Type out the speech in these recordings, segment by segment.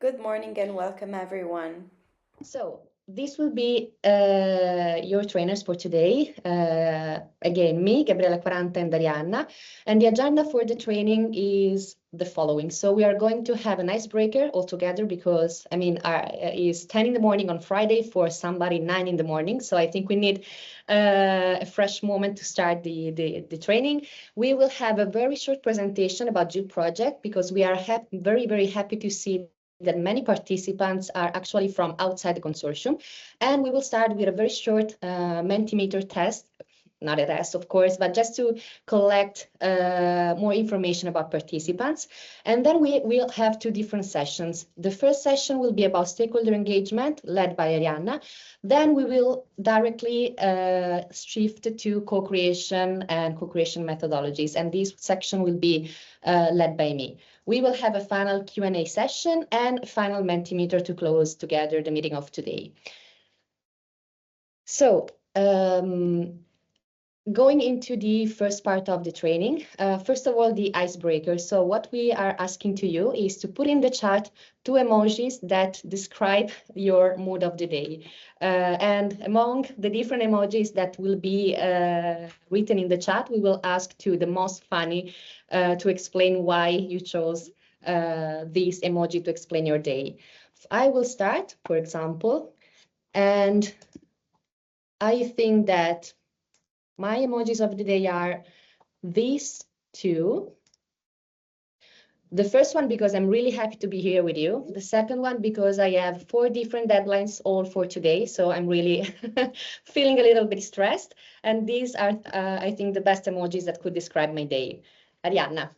Good morning and welcome, everyone. So this will be your trainers for today. Again, me, Gabriela Quaranta, and Arianna. And the agenda for the training is the following. So we are going to have an icebreaker all together because, it's 10 in the morning on Friday for somebody 9 in the morning. So I think we need a fresh moment to start the training. We will have a very short presentation about GILL project because we are very, very happy to see that many participants are actually from outside the consortium. And we will start with a very short Mentimeter test, not a test, of course, but just to collect more information about participants. And then we will have two different sessions. The first session will be about stakeholder engagement, led by Arianna. Then we will directly shift to co-creation and co-creation methodologies. And this section will be led by me. We will have a final Q&A session and a final Mentimeter to close together the meeting of today. So, going into the first part of the training, first of all, the icebreaker. So what we are asking to you is to put in the chat two emojis that describe your mood of the day. And among the different emojis that will be written in the chat, we will ask to the most funny to explain why you chose this emoji to explain your day. I will start, for example, and I think that my emojis of the day are these two. The first one, because I'm really happy to be here with you. The second one, because I have 4 different deadlines all for today. So I'm really feeling a little bit stressed. And these are, I think, the best emojis that could describe my day. Arianna.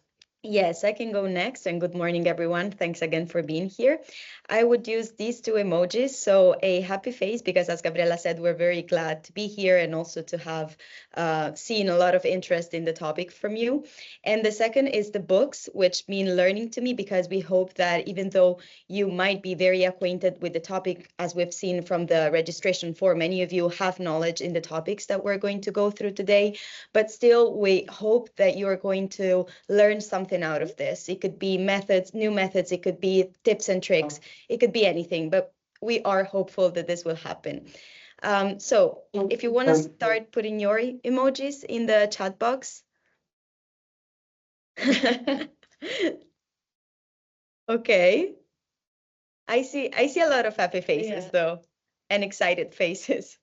Yes, I can go next. And good morning, everyone. Thanks again for being here. I would use these two emojis. So a happy face, because as Gabriela said, we're very glad to be here and also to have seen a lot of interest in the topic from you. And the second is the books, which mean learning to me, because we hope that even though you might be very acquainted with the topic, as we've seen from the registration form, many of you have knowledge in the topics that we're going to go through today. But still, we hope that you're going to learn something out of this. It could be methods, new methods, it could be tips and tricks, it could be anything, but we are hopeful that this will happen. So if you want to start putting your emojis in the chat box. Okay. I see a lot of happy faces, though, and excited faces.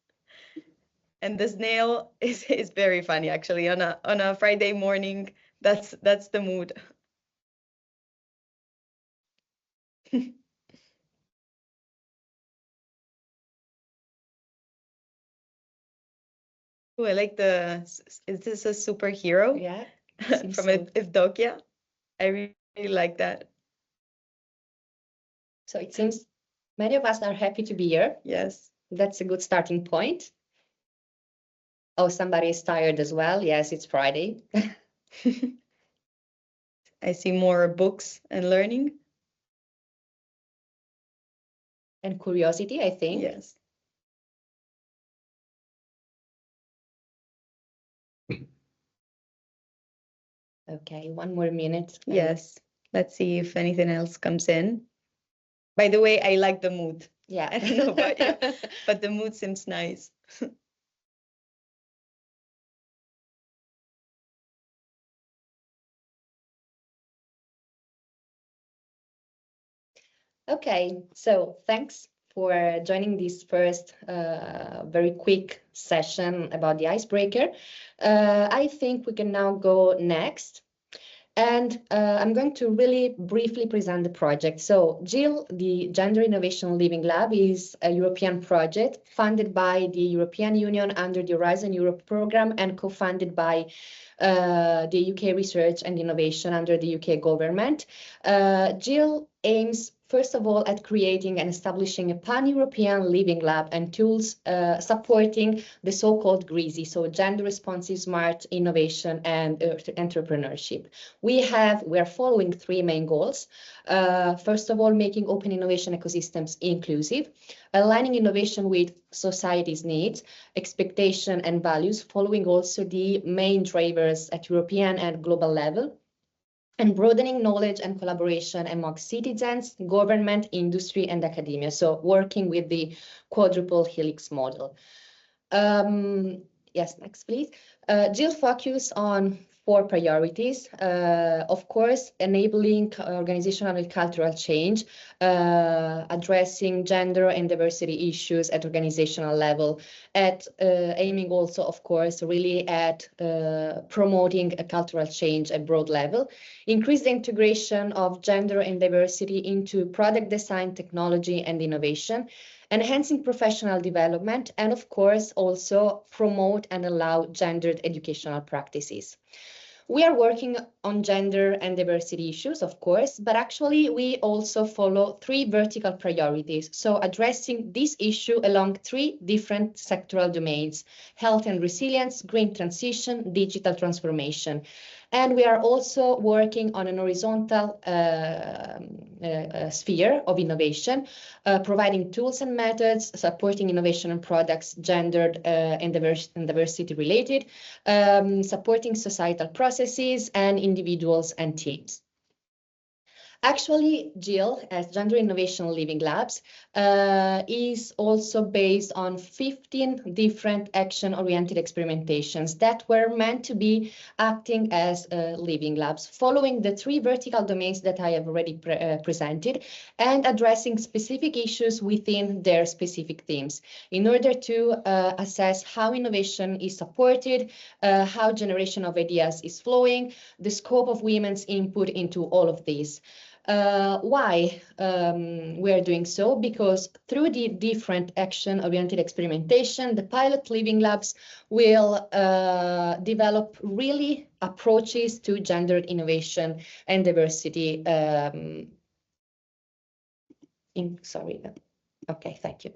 And the snail is very funny, actually. On a Friday morning, that's the mood. Oh, I like is this a superhero? Yeah. From so. Evdokia? I really like that. So it seems many of us are happy to be here. Yes. That's a good starting point. Oh, somebody is tired as well. Yes, it's Friday. I see more books and learning. And curiosity, I think. Yes. Okay, one more minute. Yes. Let's see if anything else comes in. By the way, I like the mood. Yeah. I don't know about you, but the mood seems nice. Okay, so thanks for joining this first very quick session about the icebreaker. I think we can now go next. And I'm going to really briefly present the project. So GILL, the Gender Innovation Living Lab, is a European project funded by the European Union under the Horizon Europe program and co-funded by the UK Research and Innovation under the UK government. GILL aims, first of all, at creating and establishing a pan-European living lab and tools supporting the so-called GRISI, so gender responsive smart innovation and entrepreneurship. We are following 3 main goals. First of all, making open innovation ecosystems inclusive, aligning innovation with society's needs, expectation and values, following also the main drivers at European and global level. and broadening knowledge and collaboration among citizens, government, industry, and academia. So working with the quadruple helix model. Yes, next, please. GILL focus on 4 priorities. Of course, enabling organizational and cultural change, addressing gender and diversity issues at organizational level, aiming also, of course, really at promoting a cultural change at broad level, increase the integration of gender and diversity into product design, technology, and innovation, enhancing professional development, and of course also promote and allow gendered educational practices. We are working on gender and diversity issues, of course, but actually we also follow 3 vertical priorities. So addressing this issue along 3 different sectoral domains: health and resilience, green transition, digital transformation. And we are also working on an horizontal sphere of innovation, providing tools and methods, supporting innovation and products gendered and diversity related, supporting societal processes and individuals and teams. Actually, GILL, as Gender Innovation Living Labs, is also based on 15 different action-oriented experimentations that were meant to be acting as living labs, following the 3 vertical domains that I have already presented, and addressing specific issues within their specific themes in order to assess how innovation is supported, how generation of ideas is flowing, the scope of women's input into all of these. Why we are doing so? Because through the different action-oriented experimentation, the pilot living labs will develop really approaches to gendered innovation and diversity. Okay, thank you.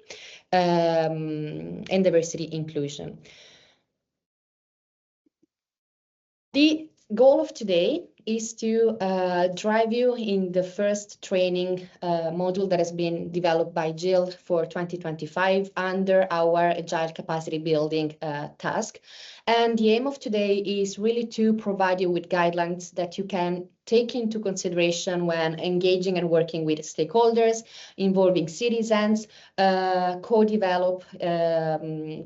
And diversity inclusion. The goal of today is to drive you in the first training module that has been developed by GILL for 2025 under our Agile Capacity Building task. And the aim of today is really to provide you with guidelines that you can take into consideration when engaging and working with stakeholders, involving citizens, co-develop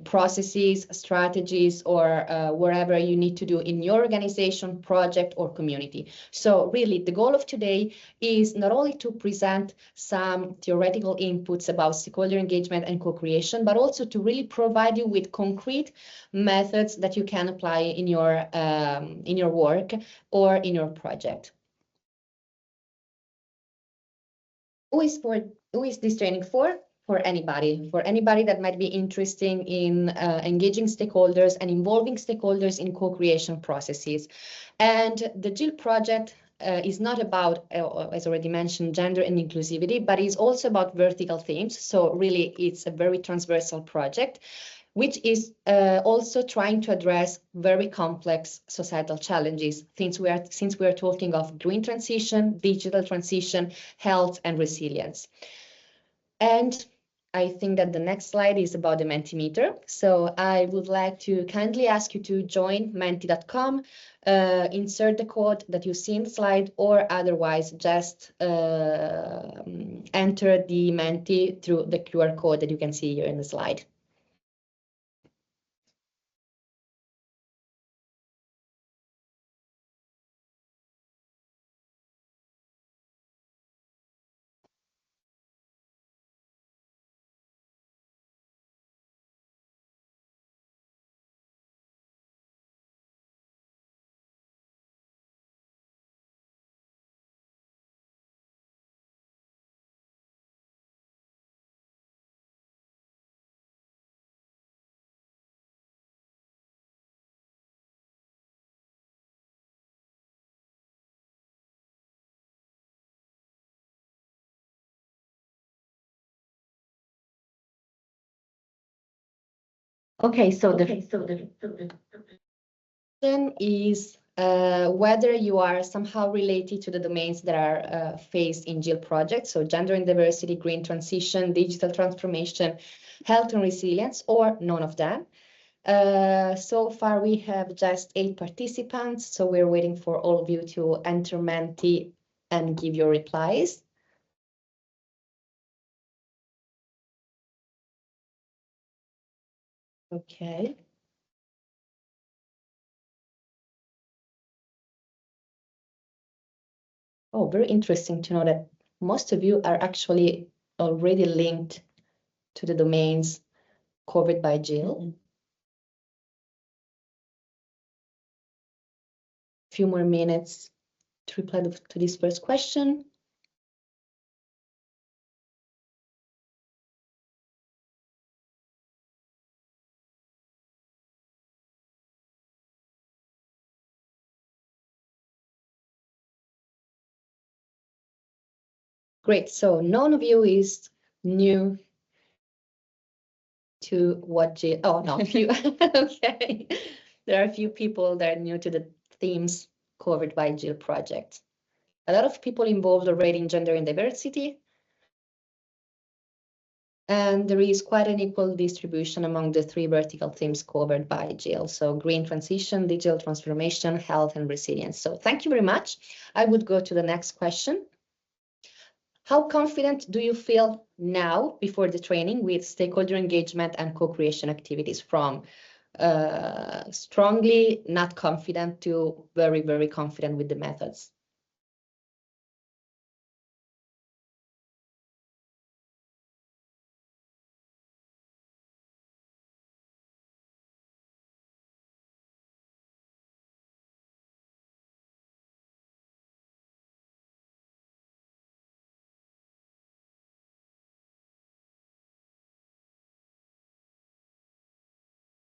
processes, strategies, or wherever you need to do in your organization, project, or community. So really, the goal of today is not only to present some theoretical inputs about stakeholder engagement and co-creation, but also to really provide you with concrete methods that you can apply in your work or in your project. Who is this training for? For anybody that might be interested in engaging stakeholders and involving stakeholders in co-creation processes. And the GILL project is not about, as already mentioned, gender and inclusivity, but is also about vertical themes. So really, it's a very transversal project, which is also trying to address very complex societal challenges, since we are talking of green transition, digital transition, health, and resilience. And I think that the next slide is about the Mentimeter. So I would like to kindly ask you to join menti.com, insert the code that you see in the slide, or otherwise just enter the Menti through the QR code that you can see here in the slide. Okay, so the question is whether you are somehow related to the domains that are faced in GILL projects, so gender and diversity, green transition, digital transformation, health and resilience, or none of them. So far, we have just 8 participants, so we're waiting for all of you to enter Menti and give your replies. Okay. Oh, very interesting to know that most of you are actually already linked to the domains covered by GILL. Mm-hmm. Few more minutes to reply to this first question. Great, so none of you is new to what GILL, oh no, few, okay. There are a few people that are new to the themes covered by GILL project. A lot of people involved already in gender and diversity. And there is quite an equal distribution among the 3 vertical themes covered by GILL. So green transition, digital transformation, health and resilience. So thank you very much. I would go to the next question. How confident do you feel now before the training with stakeholder engagement and co-creation activities, from strongly not confident to very, very confident with the methods?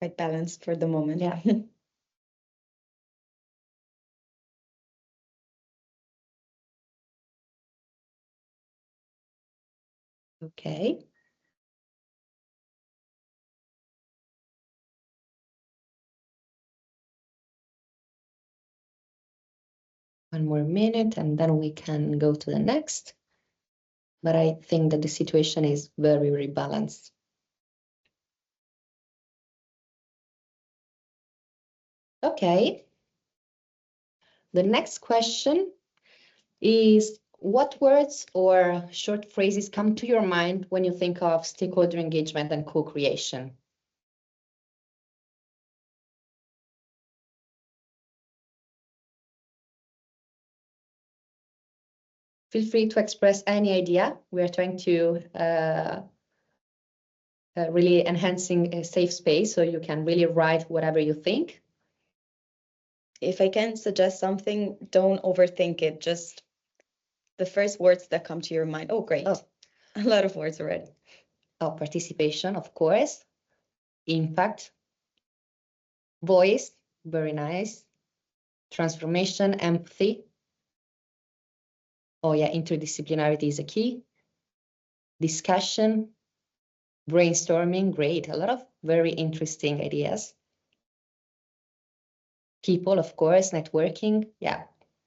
Quite balanced for the moment. Yeah. Okay. One more minute and then we can go to the next. But I think that the situation is very, very balanced. Okay. The next question is, what words or short phrases come to your mind when you think of stakeholder engagement and co-creation? Feel free to express any idea. We are trying to really enhancing a safe space, so you can really write whatever you think. If I can suggest something, don't overthink it. Just the first words that come to your mind. Oh, great. Oh. A lot of words already. Oh, participation, of course. Impact. Voice, very nice. Transformation, empathy. Oh yeah, interdisciplinarity is a key. Discussion, brainstorming, great. A lot of very interesting ideas. People, of course, networking, yeah.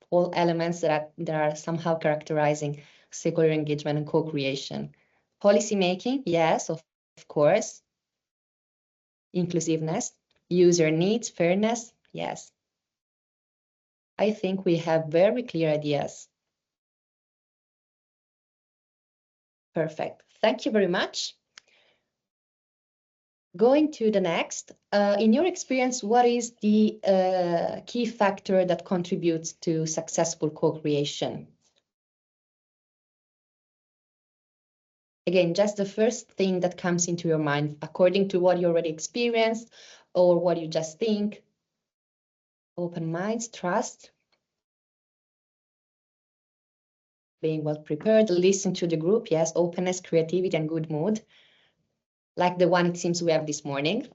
All elements that are somehow characterizing stakeholder engagement and co-creation. Policy making, yes, of course. Inclusiveness, user needs, fairness, yes. I think we have very clear ideas. Perfect. Thank you very much. Going to the next, in your experience, what is the key factor that contributes to successful co-creation? Again, just the first thing that comes into your mind, according to what you already experienced or what you just think. Open minds, trust, being well prepared, listen to the group, yes, openness, creativity, and good mood, like the one it seems we have this morning.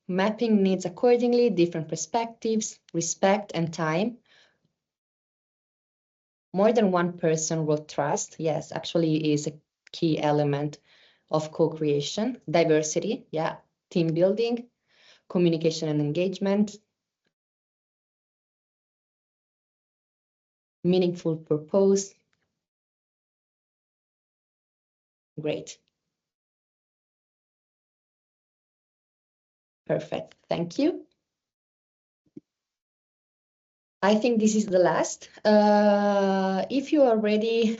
Mapping needs accordingly, different perspectives, respect, and time. More than one person wrote trust, yes, actually is a key element of co-creation. Diversity, yeah, team building, communication and engagement, meaningful purpose. Great. Perfect. Thank you. I think this is the last. If you already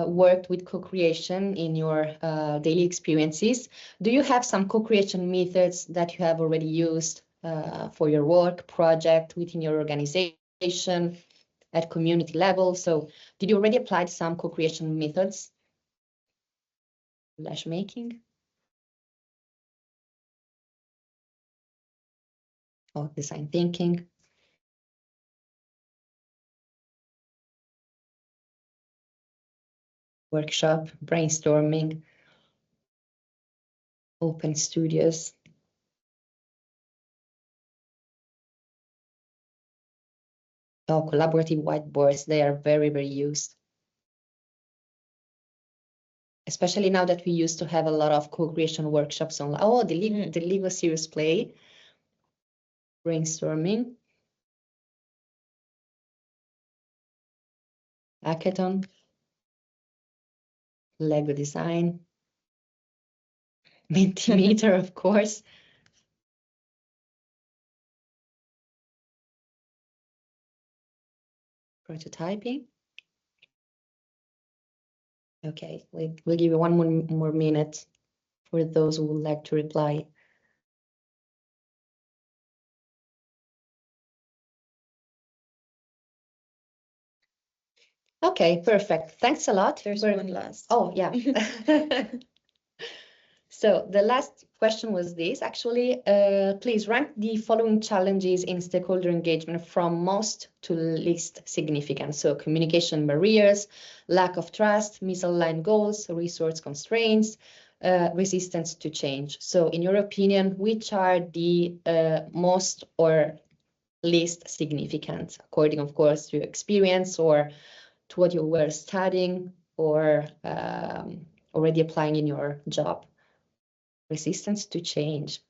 worked with co-creation in your daily experiences, do you have some co-creation methods that you have already used for your work project within your organization at community level? So did you already apply some co-creation methods? Flash making? Or design thinking? Workshop, brainstorming, open studios. Oh, collaborative whiteboards, they are very, very used. Especially now that we used to have a lot of co-creation workshops online. Oh, the Lego Serious Play, brainstorming, hackathon, Lego design, Mentimeter, of course. Prototyping. Okay, we'll give you one more minute for those who would like to reply. Okay, perfect. Thanks a lot. There's one last. Oh, yeah. So the last question was this, actually. Please rank the following challenges in stakeholder engagement from most to least significant. So communication barriers, lack of trust, misaligned goals, resource constraints, resistance to change. So in your opinion, which are the most or least significant, according, of course, to your experience or to what you were studying or already applying in your job? Resistance to change.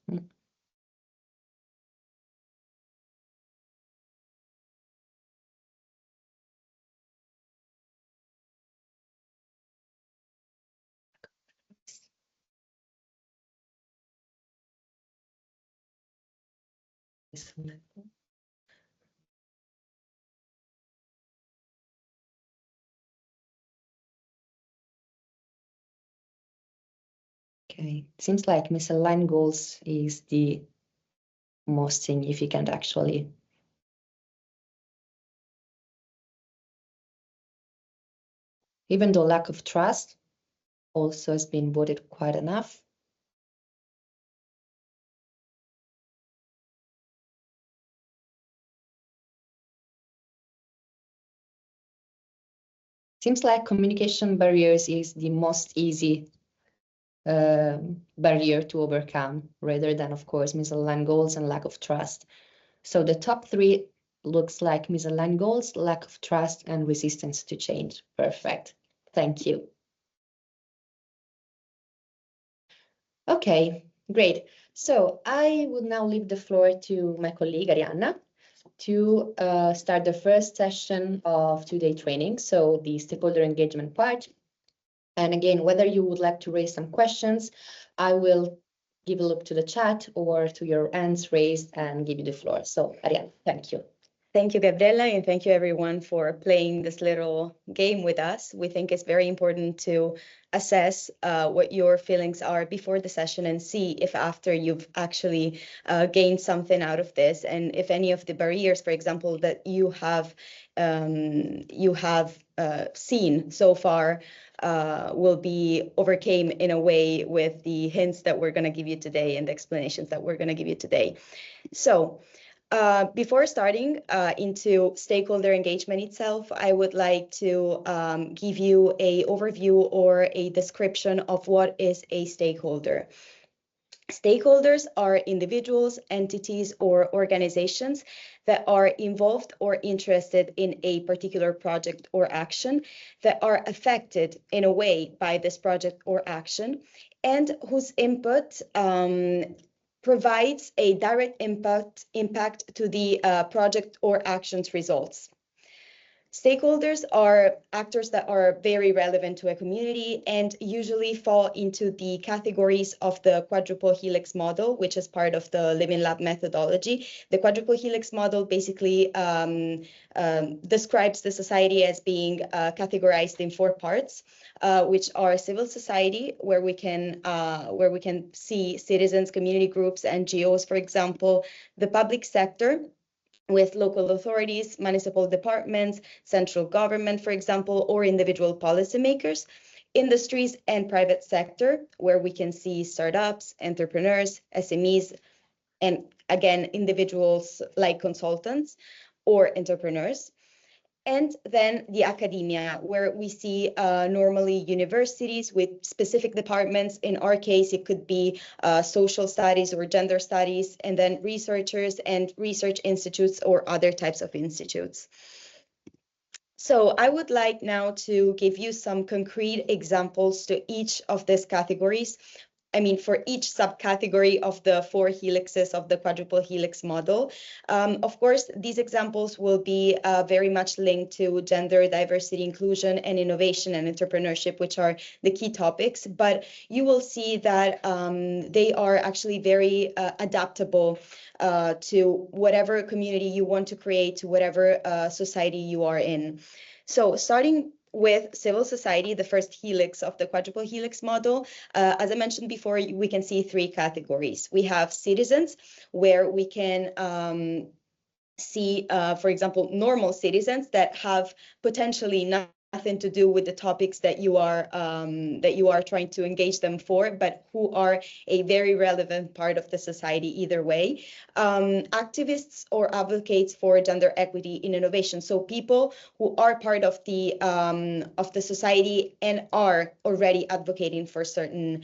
Okay, seems like misaligned goals is the most significant, actually. Even though lack of trust also has been voted quite enough. Seems like communication barriers is the most easy barrier to overcome, rather than, of course, misaligned goals and lack of trust. So the top three looks like misaligned goals, lack of trust, and resistance to change. Perfect. Thank you. Okay, great. So I would now leave the floor to my colleague Arianna to start the first session of two-day training, so the stakeholder engagement part. And again, whether you would like to raise some questions, I will give a look to the chat or to your hands raised and give you the floor. So Arianna, thank you. Thank you, Gabriela, and thank you everyone for playing this little game with us. We think it's very important to assess what your feelings are before the session and see if after you've actually gained something out of this, and if any of the barriers, for example, that you have seen so far will be overcame in a way with the hints that we're going to give you today and the explanations that we're going to give you today. So before starting into stakeholder engagement itself, I would like to give you an overview or a description of what is a stakeholder. Stakeholders are individuals, entities, or organizations that are involved or interested in a particular project or action, that are affected in a way by this project or action, and whose input provides a direct impact to the project or action's results. Stakeholders are actors that are very relevant to a community and usually fall into the categories of the quadruple helix model, which is part of the Living Lab methodology. The quadruple helix model basically describes the society as being categorized in 4 parts, which are civil society, where we can see citizens, community groups, NGOs, for example, the public sector, with local authorities, municipal departments, central government, for example, or individual policymakers, industries and private sector, where we can see startups, entrepreneurs, SMEs, and again, individuals like consultants or entrepreneurs. And then the academia, where we see normally universities with specific departments. In our case, it could be social studies or gender studies, and then researchers and research institutes or other types of institutes. So I would like now to give you some concrete examples to each of these categories. I mean, for each subcategory of the 4 helixes of the quadruple helix model. Of course, these examples will be very much linked to gender, diversity, inclusion, and innovation and entrepreneurship, which are the key topics. But you will see that they are actually very adaptable to whatever community you want to create, to whatever society you are in. So starting with civil society, the first helix of the quadruple helix model, as I mentioned before, we can see 3 categories. We have citizens, where we can see, for example, normal citizens that have potentially nothing to do with the topics that you are trying to engage them for, but who are a very relevant part of the society either way. Activists or advocates for gender equity in innovation, so people who are part of the society and are already advocating for certain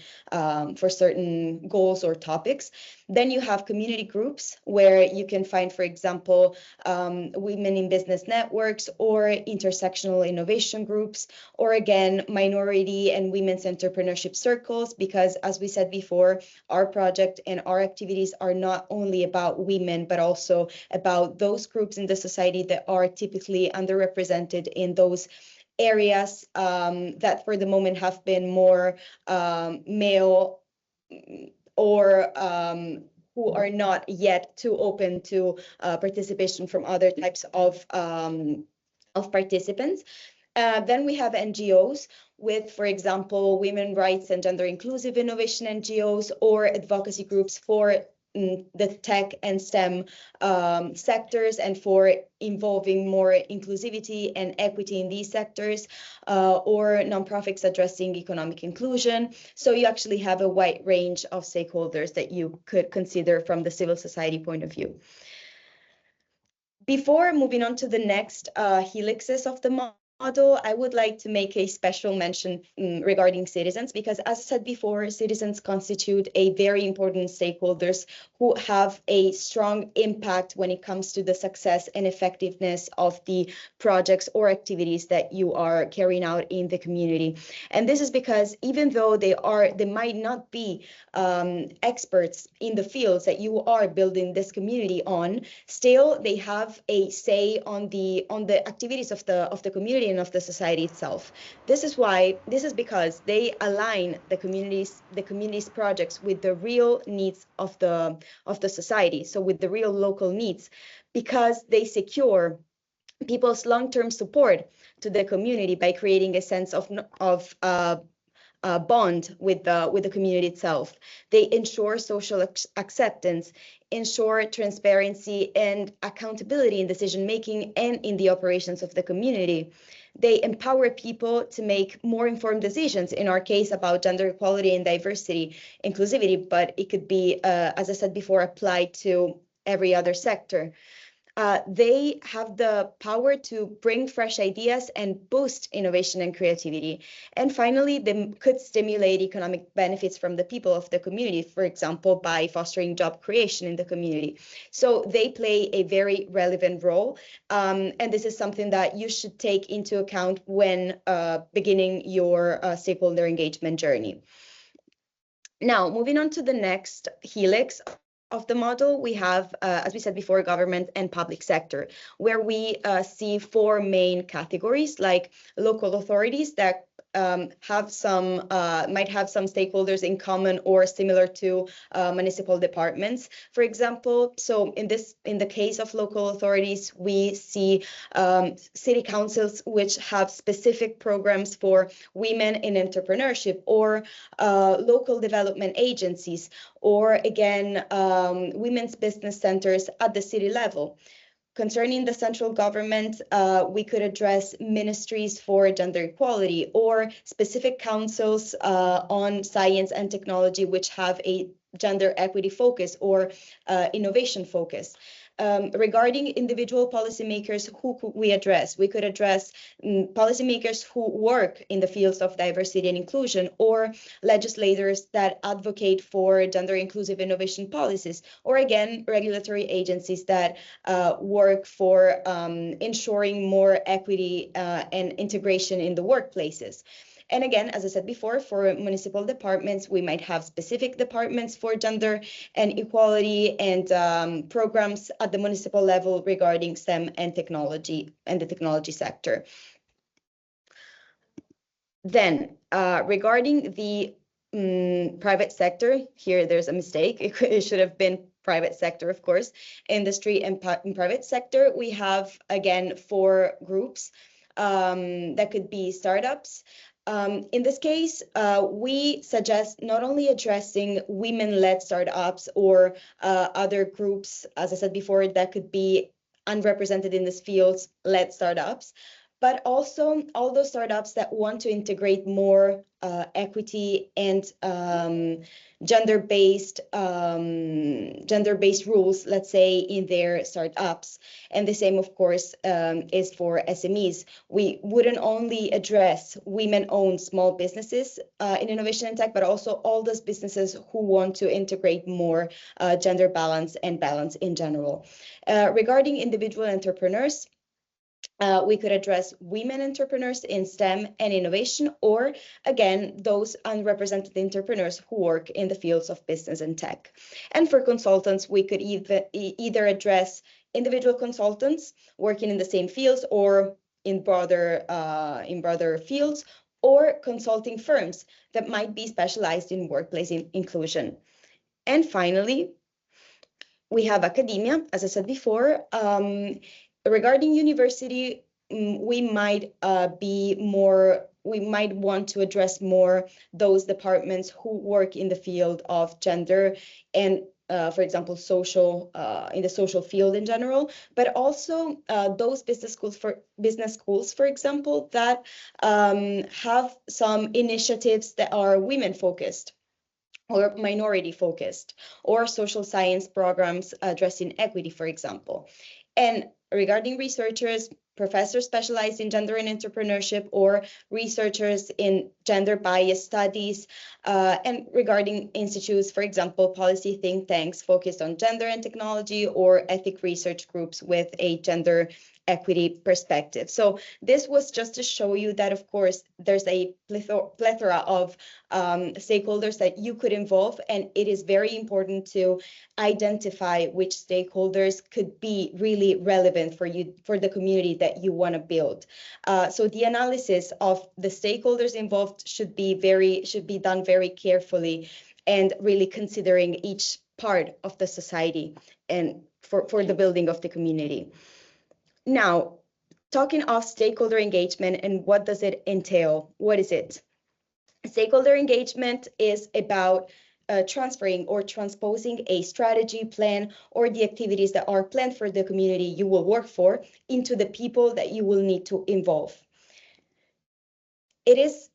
goals or topics. Then you have community groups, where you can find, for example, women in business networks or intersectional innovation groups, or again, minority and women's entrepreneurship circles, because as we said before, our project and our activities are not only about women, but also about those groups in the society that are typically underrepresented in those areas that for the moment have been more male, or who are not yet too open to participation from other types of participants. Then we have NGOs with, for example, women rights and gender inclusive innovation NGOs, or advocacy groups for the tech and STEM sectors, and for involving more inclusivity and equity in these sectors, or nonprofits addressing economic inclusion. So you actually have a wide range of stakeholders that you could consider from the civil society point of view. Before moving on to the next helixes of the model, I would like to make a special mention regarding citizens, because as I said before, citizens constitute a very important stakeholders who have a strong impact when it comes to the success and effectiveness of the projects or activities that you are carrying out in the community. And this is because even though they might not be experts in the fields that you are building this community on, still they have a say on the activities of the community and of the society itself. This is because they align the community's projects with the real needs of the society, so with the real local needs, because they secure people's long-term support to the community by creating a sense of bond with the community itself. They ensure social acceptance, ensure transparency and accountability in decision-making and in the operations of the community. They empower people to make more informed decisions, in our case about gender equality and diversity, inclusivity, but it could be, as I said before, applied to every other sector. They have the power to bring fresh ideas and boost innovation and creativity. And finally, they could stimulate economic benefits from the people of the community, for example, by fostering job creation in the community. So they play a very relevant role. And this is something that you should take into account when beginning your stakeholder engagement journey. Now, moving on to the next helix of the model, we have, as we said before, government and public sector, where we see four main categories, like local authorities that might have some stakeholders in common or similar to municipal departments, for example. So in the case of local authorities, we see city councils which have specific programs for women in entrepreneurship, or local development agencies, or again, women's business centers at the city level. Concerning the central government, we could address ministries for gender equality, or specific councils on science and technology which have a gender equity focus or innovation focus. Regarding individual policymakers, who could we address? We could address policymakers who work in the fields of diversity and inclusion, or legislators that advocate for gender inclusive innovation policies, or again, regulatory agencies that work for ensuring more equity and integration in the workplaces. And again, as I said before, for municipal departments, we might have specific departments for gender and equality, and programs at the municipal level regarding STEM and technology and the technology sector. Then, regarding the private sector, here there's a mistake. It should have been private sector, of course. Industry and private sector, we have, again, four groups that could be startups. In this case, we suggest not only addressing women-led startups or other groups, as I said before, that could be unrepresented in this field, led startups, but also all those startups that want to integrate more equity and gender-based rules, let's say, in their startups. And the same, of course, is for SMEs. We wouldn't only address women-owned small businesses in innovation and tech, but also all those businesses who want to integrate more gender balance and balance in general. Regarding individual entrepreneurs, we could address women entrepreneurs in STEM and innovation, or again, those unrepresented entrepreneurs who work in the fields of business and tech. And for consultants, we could either address individual consultants working in the same fields or in broader fields, or consulting firms that might be specialized in workplace inclusion. And finally, we have academia, as I said before. Regarding university, we might want to address more those departments who work in the field of gender and, for example, in the social field in general, but also those business schools, for example, that have some initiatives that are women-focused or minority-focused, or social science programs addressing equity, for example. And regarding researchers, professors specialized in gender and entrepreneurship, or researchers in gender bias studies, and regarding institutes, for example, policy think tanks focused on gender and technology, or ethic research groups with a gender equity perspective. So this was just to show you that, of course, there's a plethora of stakeholders that you could involve, and it is very important to identify which stakeholders could be really relevant for you, for the community that you want to build. So the analysis of the stakeholders involved should be done very carefully, and really considering each part of the society and for the building of the community. Now, talking of stakeholder engagement and what does it entail? What is it? Stakeholder engagement is about transferring or transposing a strategy, plan, or the activities that are planned for the community you will work for into the people that you will need to involve. It is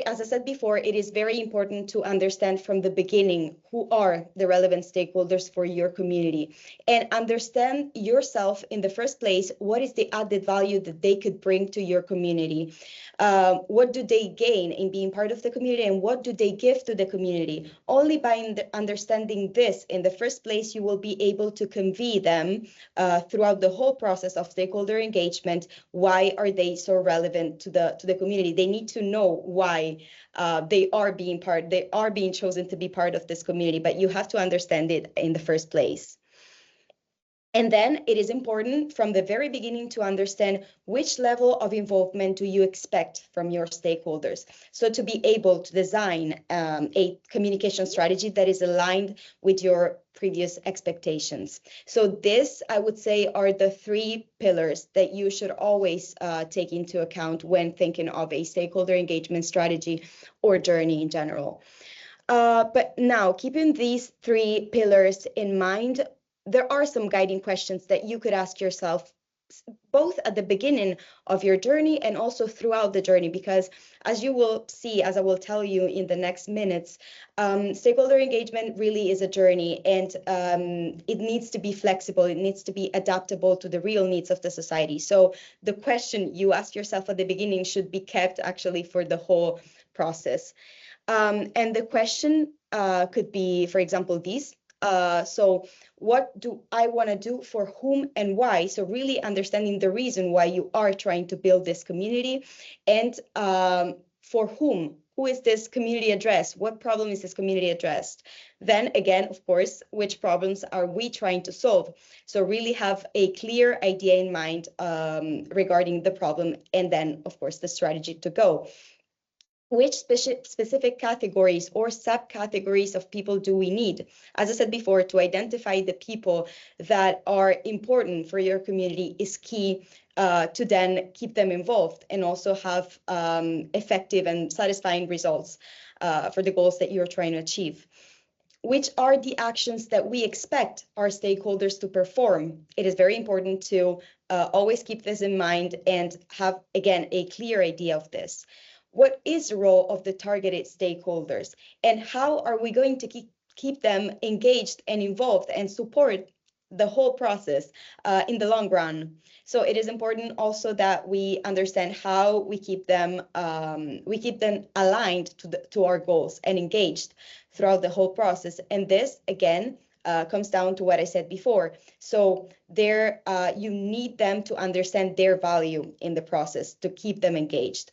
as I said before, it is very important to understand from the beginning who are the relevant stakeholders for your community, and understand yourself in the first place. What is the added value that they could bring to your community? What do they gain in being part of the community, and what do they give to the community? Only by understanding this in the first place, you will be able to convey them throughout the whole process of stakeholder engagement. Why are they so relevant to the community? They need to know why they are being chosen to be part of this community, but you have to understand it in the first place. And then it is important from the very beginning to understand which level of involvement do you expect from your stakeholders. So to be able to design a communication strategy that is aligned with your previous expectations. So this, I would say, are the three pillars that you should always take into account when thinking of a stakeholder engagement strategy or journey in general. But now, keeping these three pillars in mind, there are some guiding questions that you could ask yourself both at the beginning of your journey and also throughout the journey, because as you will see, as I will tell you in the next minutes, stakeholder engagement really is a journey, and it needs to be flexible. It needs to be adaptable to the real needs of the society. So the question you ask yourself at the beginning should be kept actually for the whole process. And the question could be, for example, these. So what do I want to do for whom and why? So really understanding the reason why you are trying to build this community, and for whom. Who is this community addressed? What problem is this community addressed? Then again, of course, which problems are we trying to solve? So really have a clear idea in mind regarding the problem, and then, of course, the strategy to go. Which specific categories or subcategories of people do we need? As I said before, to identify the people that are important for your community is key to then keep them involved and also have effective and satisfying results for the goals that you're trying to achieve. Which are the actions that we expect our stakeholders to perform? It is very important to always keep this in mind and have, again, a clear idea of this. What is the role of the targeted stakeholders, and how are we going to keep them engaged and involved and support the whole process in the long run? So it is important also that we understand how we keep them aligned to our goals and engaged throughout the whole process. And this, again, comes down to what I said before. So you need them to understand their value in the process to keep them engaged.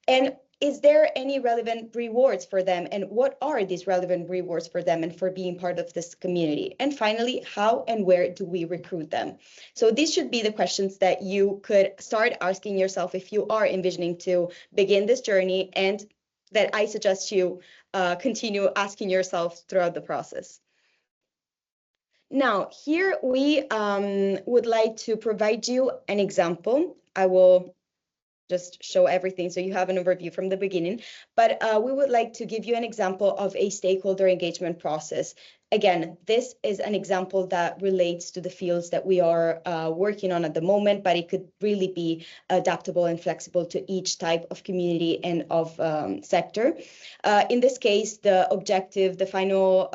And is there any relevant rewards for them? And what are these relevant rewards for them and for being part of this community? And finally, how and where do we recruit them? So these should be the questions that you could start asking yourself if you are envisioning to begin this journey, and that I suggest you continue asking yourself throughout the process. Now, here we would like to provide you an example. I will just show everything so you have an overview from the beginning, but we would like to give you an example of a stakeholder engagement process. Again, this is an example that relates to the fields that we are working on at the moment, but it could really be adaptable and flexible to each type of community and of sector. In this case, the objective, the final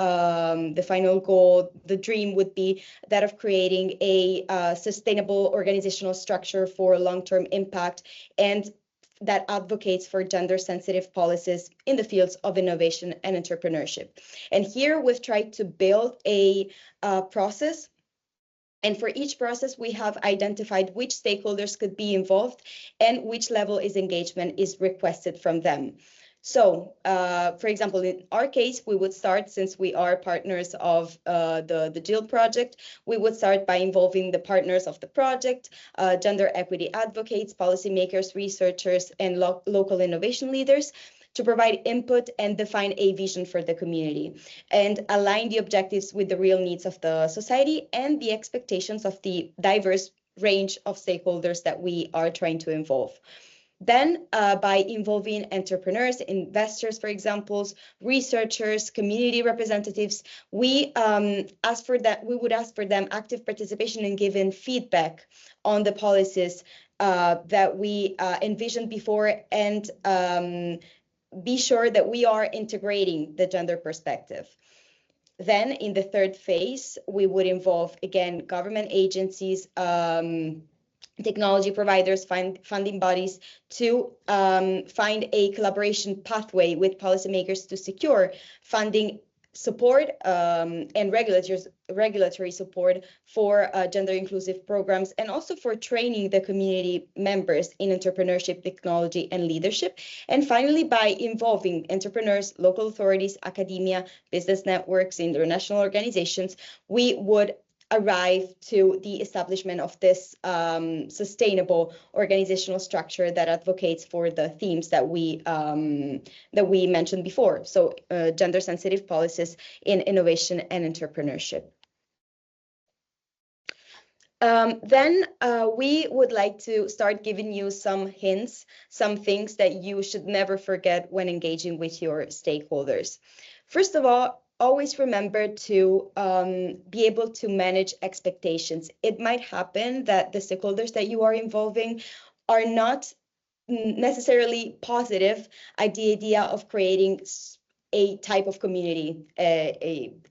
goal, the dream would be that of creating a sustainable organizational structure for long-term impact, and that advocates for gender-sensitive policies in the fields of innovation and entrepreneurship. And here we've tried to build a process. And for each process, we have identified which stakeholders could be involved and which level is engagement is requested from them. So, for example, in our case, we would start, since we are partners of the GILL project, we would start by involving the partners of the project, gender equity advocates, policymakers, researchers, and local innovation leaders, to provide input and define a vision for the community and align the objectives with the real needs of the society and the expectations of the diverse range of stakeholders that we are trying to involve. Then by involving entrepreneurs, investors, for example, researchers, community representatives, we would ask for them active participation and giving feedback on the policies that we envisioned before, and be sure that we are integrating the gender perspective. Then in the third phase, we would involve, again, government agencies, technology providers, funding bodies, to find a collaboration pathway with policymakers to secure funding support and regulatory support for gender inclusive programs, and also for training the community members in entrepreneurship, technology, and leadership. And finally, by involving entrepreneurs, local authorities, academia, business networks, international organizations, we would arrive to the establishment of this sustainable organizational structure that advocates for the themes that we mentioned before. So gender sensitive policies in innovation and entrepreneurship. Then we would like to start giving you some hints, some things that you should never forget when engaging with your stakeholders. First of all, always remember to be able to manage expectations. It might happen that the stakeholders that you are involving are not necessarily positive at the idea of creating a type of community.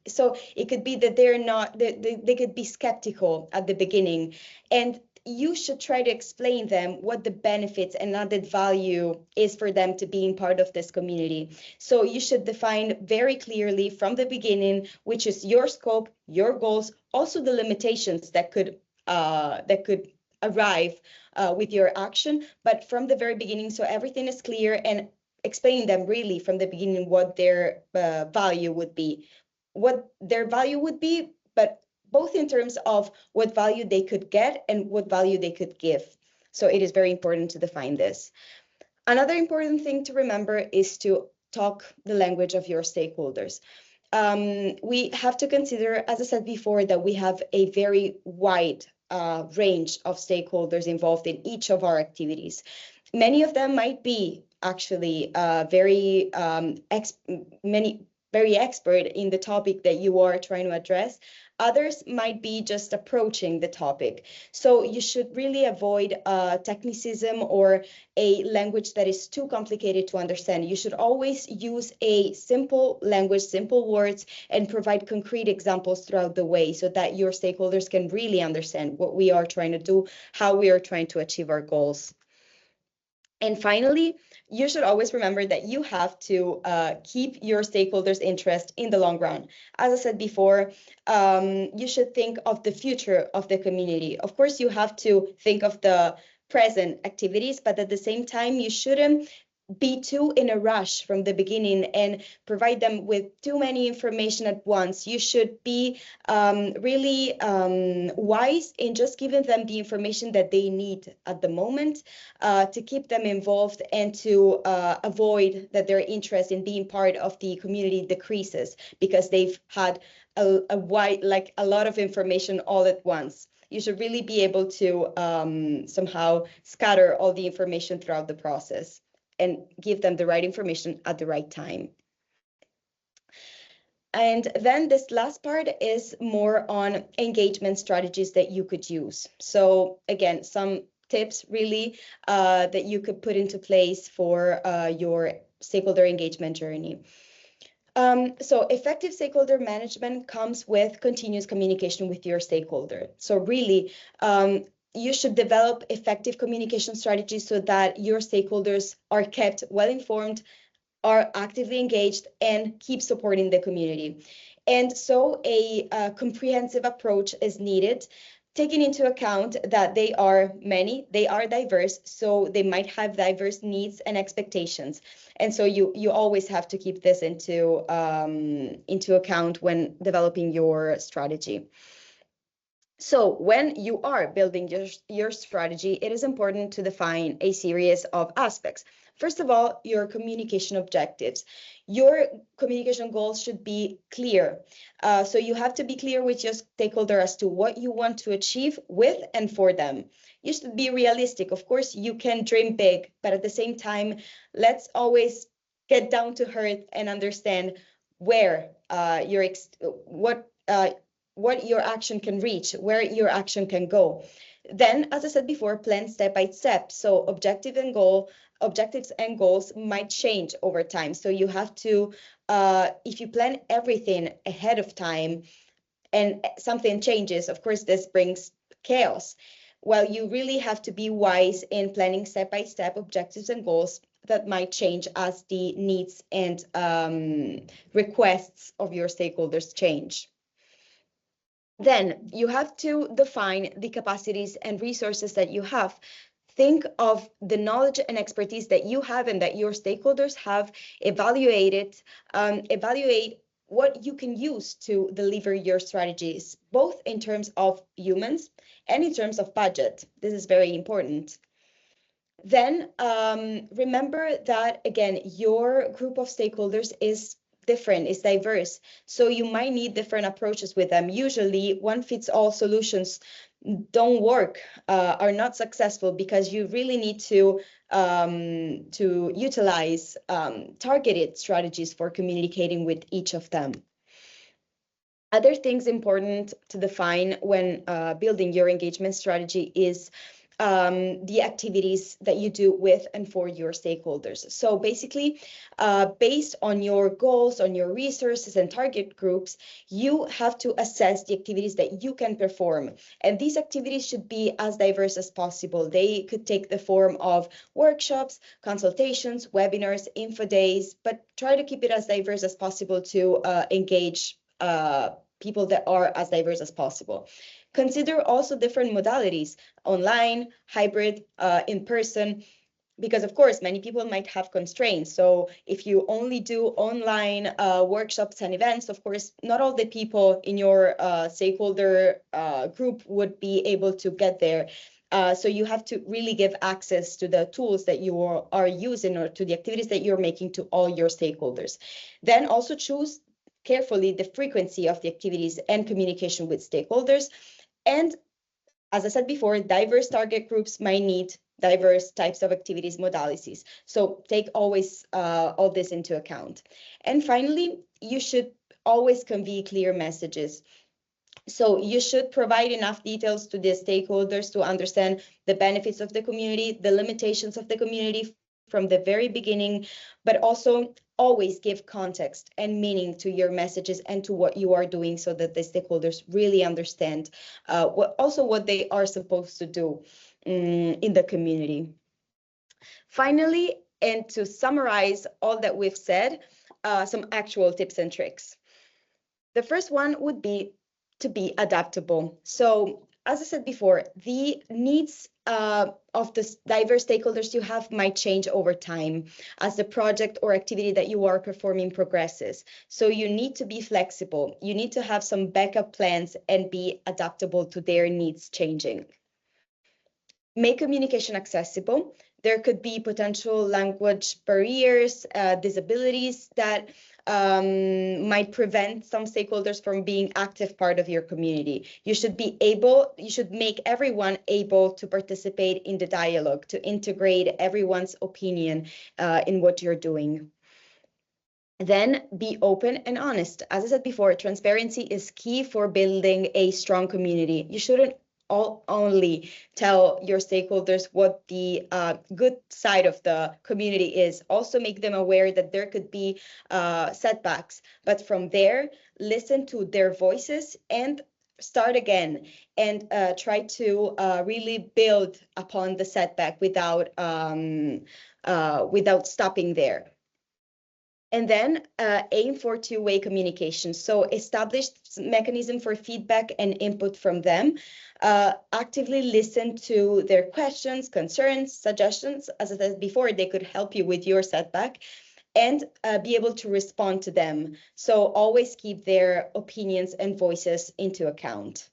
So it could be that they're not, they could be skeptical at the beginning, and you should try to explain them what the benefits and added value is for them to being part of this community. So you should define very clearly from the beginning, which is your scope, your goals, also the limitations that could arrive with your action, but from the very beginning, so everything is clear, and explaining them really from the beginning what their value would be, but both in terms of what value they could get and what value they could give. So it is very important to define this. Another important thing to remember is to talk the language of your stakeholders. We have to consider, as I said before, that we have a very wide range of stakeholders involved in each of our activities. Many of them might be actually very expert in the topic that you are trying to address. Others might be just approaching the topic. So you should really avoid technicism or a language that is too complicated to understand. You should always use a simple language, simple words, and provide concrete examples throughout the way so that your stakeholders can really understand what we are trying to do, how we are trying to achieve our goals. And finally, you should always remember that you have to keep your stakeholders' interest in the long run. As I said before, you should think of the future of the community. Of course, you have to think of the present activities, but at the same time, you shouldn't be too in a rush from the beginning and provide them with too many information at once. You should be really wise in just giving them the information that they need at the moment to keep them involved and to avoid that their interest in being part of the community decreases because they've had a lot of information all at once. You should really be able to somehow scatter all the information throughout the process and give them the right information at the right time. And then this last part is more on engagement strategies that you could use. So again, some tips really that you could put into place for your stakeholder engagement journey. So effective stakeholder management comes with continuous communication with your stakeholder. So really, you should develop effective communication strategies so that your stakeholders are kept well informed, are actively engaged, and keep supporting the community. And so a comprehensive approach is needed, taking into account that they are many, they are diverse, so they might have diverse needs and expectations. And so you always have to keep this into account when developing your strategy. So when you are building your strategy, it is important to define a series of aspects. First of all, your communication objectives. Your communication goals should be clear. So you have to be clear with your stakeholder as to what you want to achieve with and for them. You should be realistic. Of course, you can dream big, but at the same time, let's always get down to earth and understand where what your action can reach, where your action can go. Then, as I said before, plan step by step. So objectives and goals might change over time. So you have to, if you plan everything ahead of time and something changes, of course, this brings chaos. Well, you really have to be wise in planning step by step objectives and goals that might change as the needs and requests of your stakeholders change. Then you have to define the capacities and resources that you have. Think of the knowledge and expertise that you have and that your stakeholders have. Evaluate what you can use to deliver your strategies, both in terms of humans and in terms of budget. This is very important. Then remember that, again, your group of stakeholders is different, is diverse. So you might need different approaches with them. Usually one-fits-all solutions don't work, are not successful, because you really need to utilize targeted strategies for communicating with each of them. Other things important to define when building your engagement strategy is the activities that you do with and for your stakeholders. So basically, based on your goals, on your resources and target groups, you have to assess the activities that you can perform. And these activities should be as diverse as possible. They could take the form of workshops, consultations, webinars, info days, but try to keep it as diverse as possible to engage people that are as diverse as possible. Consider also different modalities: online, hybrid, in person, because of course many people might have constraints. So if you only do online workshops and events, of course not all the people in your stakeholder group would be able to get there. So you have to really give access to the tools that you are using, or to the activities that you're making, to all your stakeholders. Then also choose carefully the frequency of the activities and communication with stakeholders. And as I said before, diverse target groups might need diverse types of activities, modalities. So take always all this into account. And finally, you should always convey clear messages. So you should provide enough details to the stakeholders to understand the benefits of the community, the limitations of the community from the very beginning, but also always give context and meaning to your messages and to what you are doing, so that the stakeholders really understand what they are supposed to do in the community. Finally, and to summarize all that we've said, some actual tips and tricks. The first one would be to be adaptable. So as I said before, the needs of the diverse stakeholders you have might change over time as the project or activity that you are performing progresses. So you need to be flexible. You need to have some backup plans and be adaptable to their needs changing. Make communication accessible. There could be potential language barriers, disabilities that might prevent some stakeholders from being active part of your community. You should make everyone able to participate in the dialogue, to integrate everyone's opinion in what you're doing. Then be open and honest. As I said before, transparency is key for building a strong community. You shouldn't only tell your stakeholders what the good side of the community is. Also make them aware that there could be setbacks, but from there, listen to their voices and start again, and try to really build upon the setback without stopping there. And then aim for two-way communication. So establish mechanism for feedback and input from them. Actively listen to their questions, concerns, suggestions. As I said before, they could help you with your setback, and be able to respond to them. So always keep their opinions and voices into account.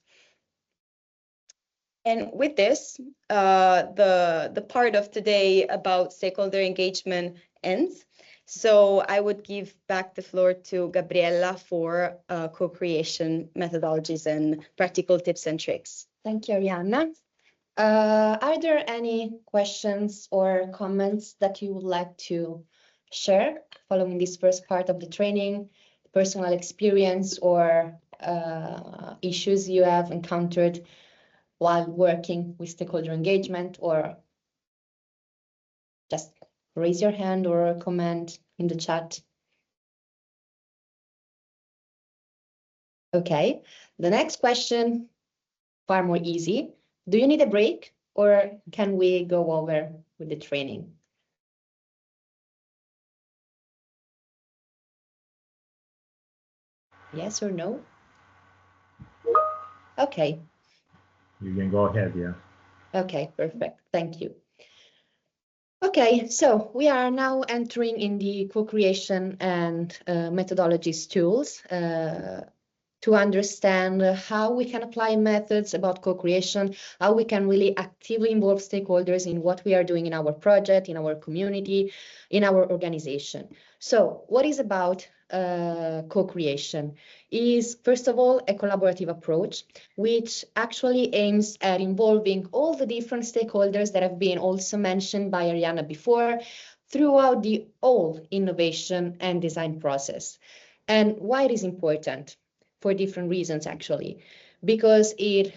And with this, the part of today about stakeholder engagement ends. So I would give back the floor to Gabriella for co-creation methodologies and practical tips and tricks. Thank you, Arianna. Are there any questions or comments that you would like to share following this first part of the training, personal experience or issues you have encountered while working with stakeholder engagement? Or just raise your hand or comment in the chat. Okay, the next question, far more easy. Do you need a break, or can we go over with the training? Yes or no? Okay. You can go ahead, yeah. Okay, perfect. Thank you. Okay, so we are now entering in the co-creation and methodologies tools to understand how we can apply methods about co-creation, how we can really actively involve stakeholders in what we are doing in our project, in our community, in our organization. So what is about co-creation is, first of all, a collaborative approach, which actually aims at involving all the different stakeholders that have been also mentioned by Arianna before throughout the whole innovation and design process. And why it is important? For different reasons, actually, because it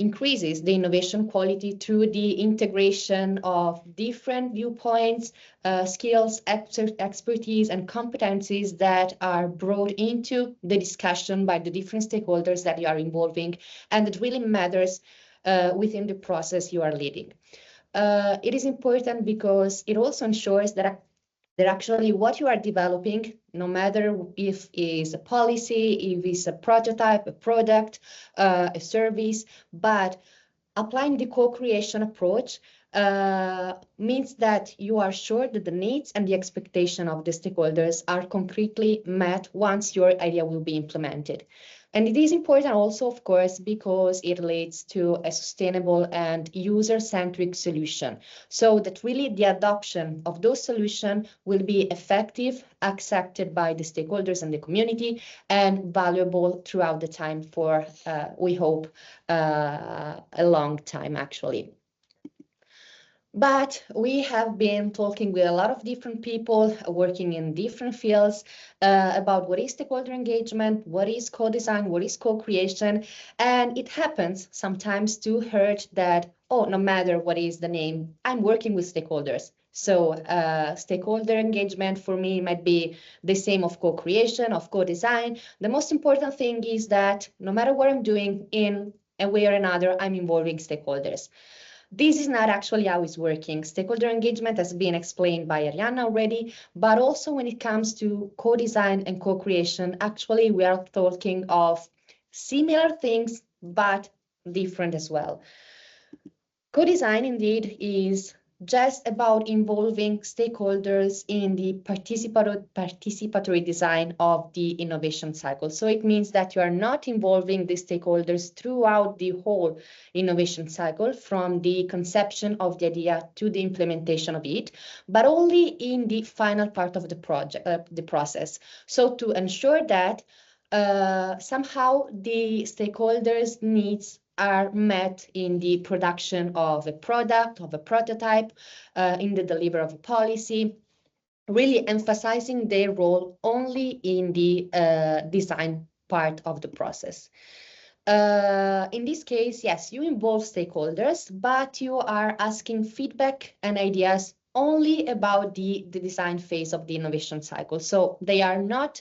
increases the innovation quality through the integration of different viewpoints, skills, expertise, and competencies that are brought into the discussion by the different stakeholders that you are involving, and it really matters within the process you are leading. It is important because it also ensures that actually what you are developing, no matter if it's a policy, if it's a prototype, a product, a service, but applying the co-creation approach means that you are sure that the needs and the expectation of the stakeholders are concretely met once your idea will be implemented. And it is important also, of course, because it leads to a sustainable and user-centric solution, so that really the adoption of those solutions will be effective, accepted by the stakeholders and the community, and valuable throughout the time for, we hope, a long time, actually. But we have been talking with a lot of different people working in different fields about what is stakeholder engagement, what is co-design, what is co-creation. And it happens sometimes to hurt that, oh, no matter what is the name, I'm working with stakeholders. So stakeholder engagement for me might be the same of co-creation, of co-design. The most important thing is that no matter what I'm doing, in a way or another, I'm involving stakeholders. This is not actually how it's working. Stakeholder engagement has been explained by Arianna already, but also when it comes to co-design and co-creation, actually we are talking of similar things, but different as well. Co-design indeed is just about involving stakeholders in the participatory design of the innovation cycle. So it means that you are not involving the stakeholders throughout the whole innovation cycle, from the conception of the idea to the implementation of it, but only in the final part of the project, the process. So to ensure that somehow the stakeholders' needs are met in the production of a product, of a prototype, in the delivery of a policy, really emphasizing their role only in the design part of the process. In this case, yes, you involve stakeholders, but you are asking feedback and ideas only about the design phase of the innovation cycle. So they are not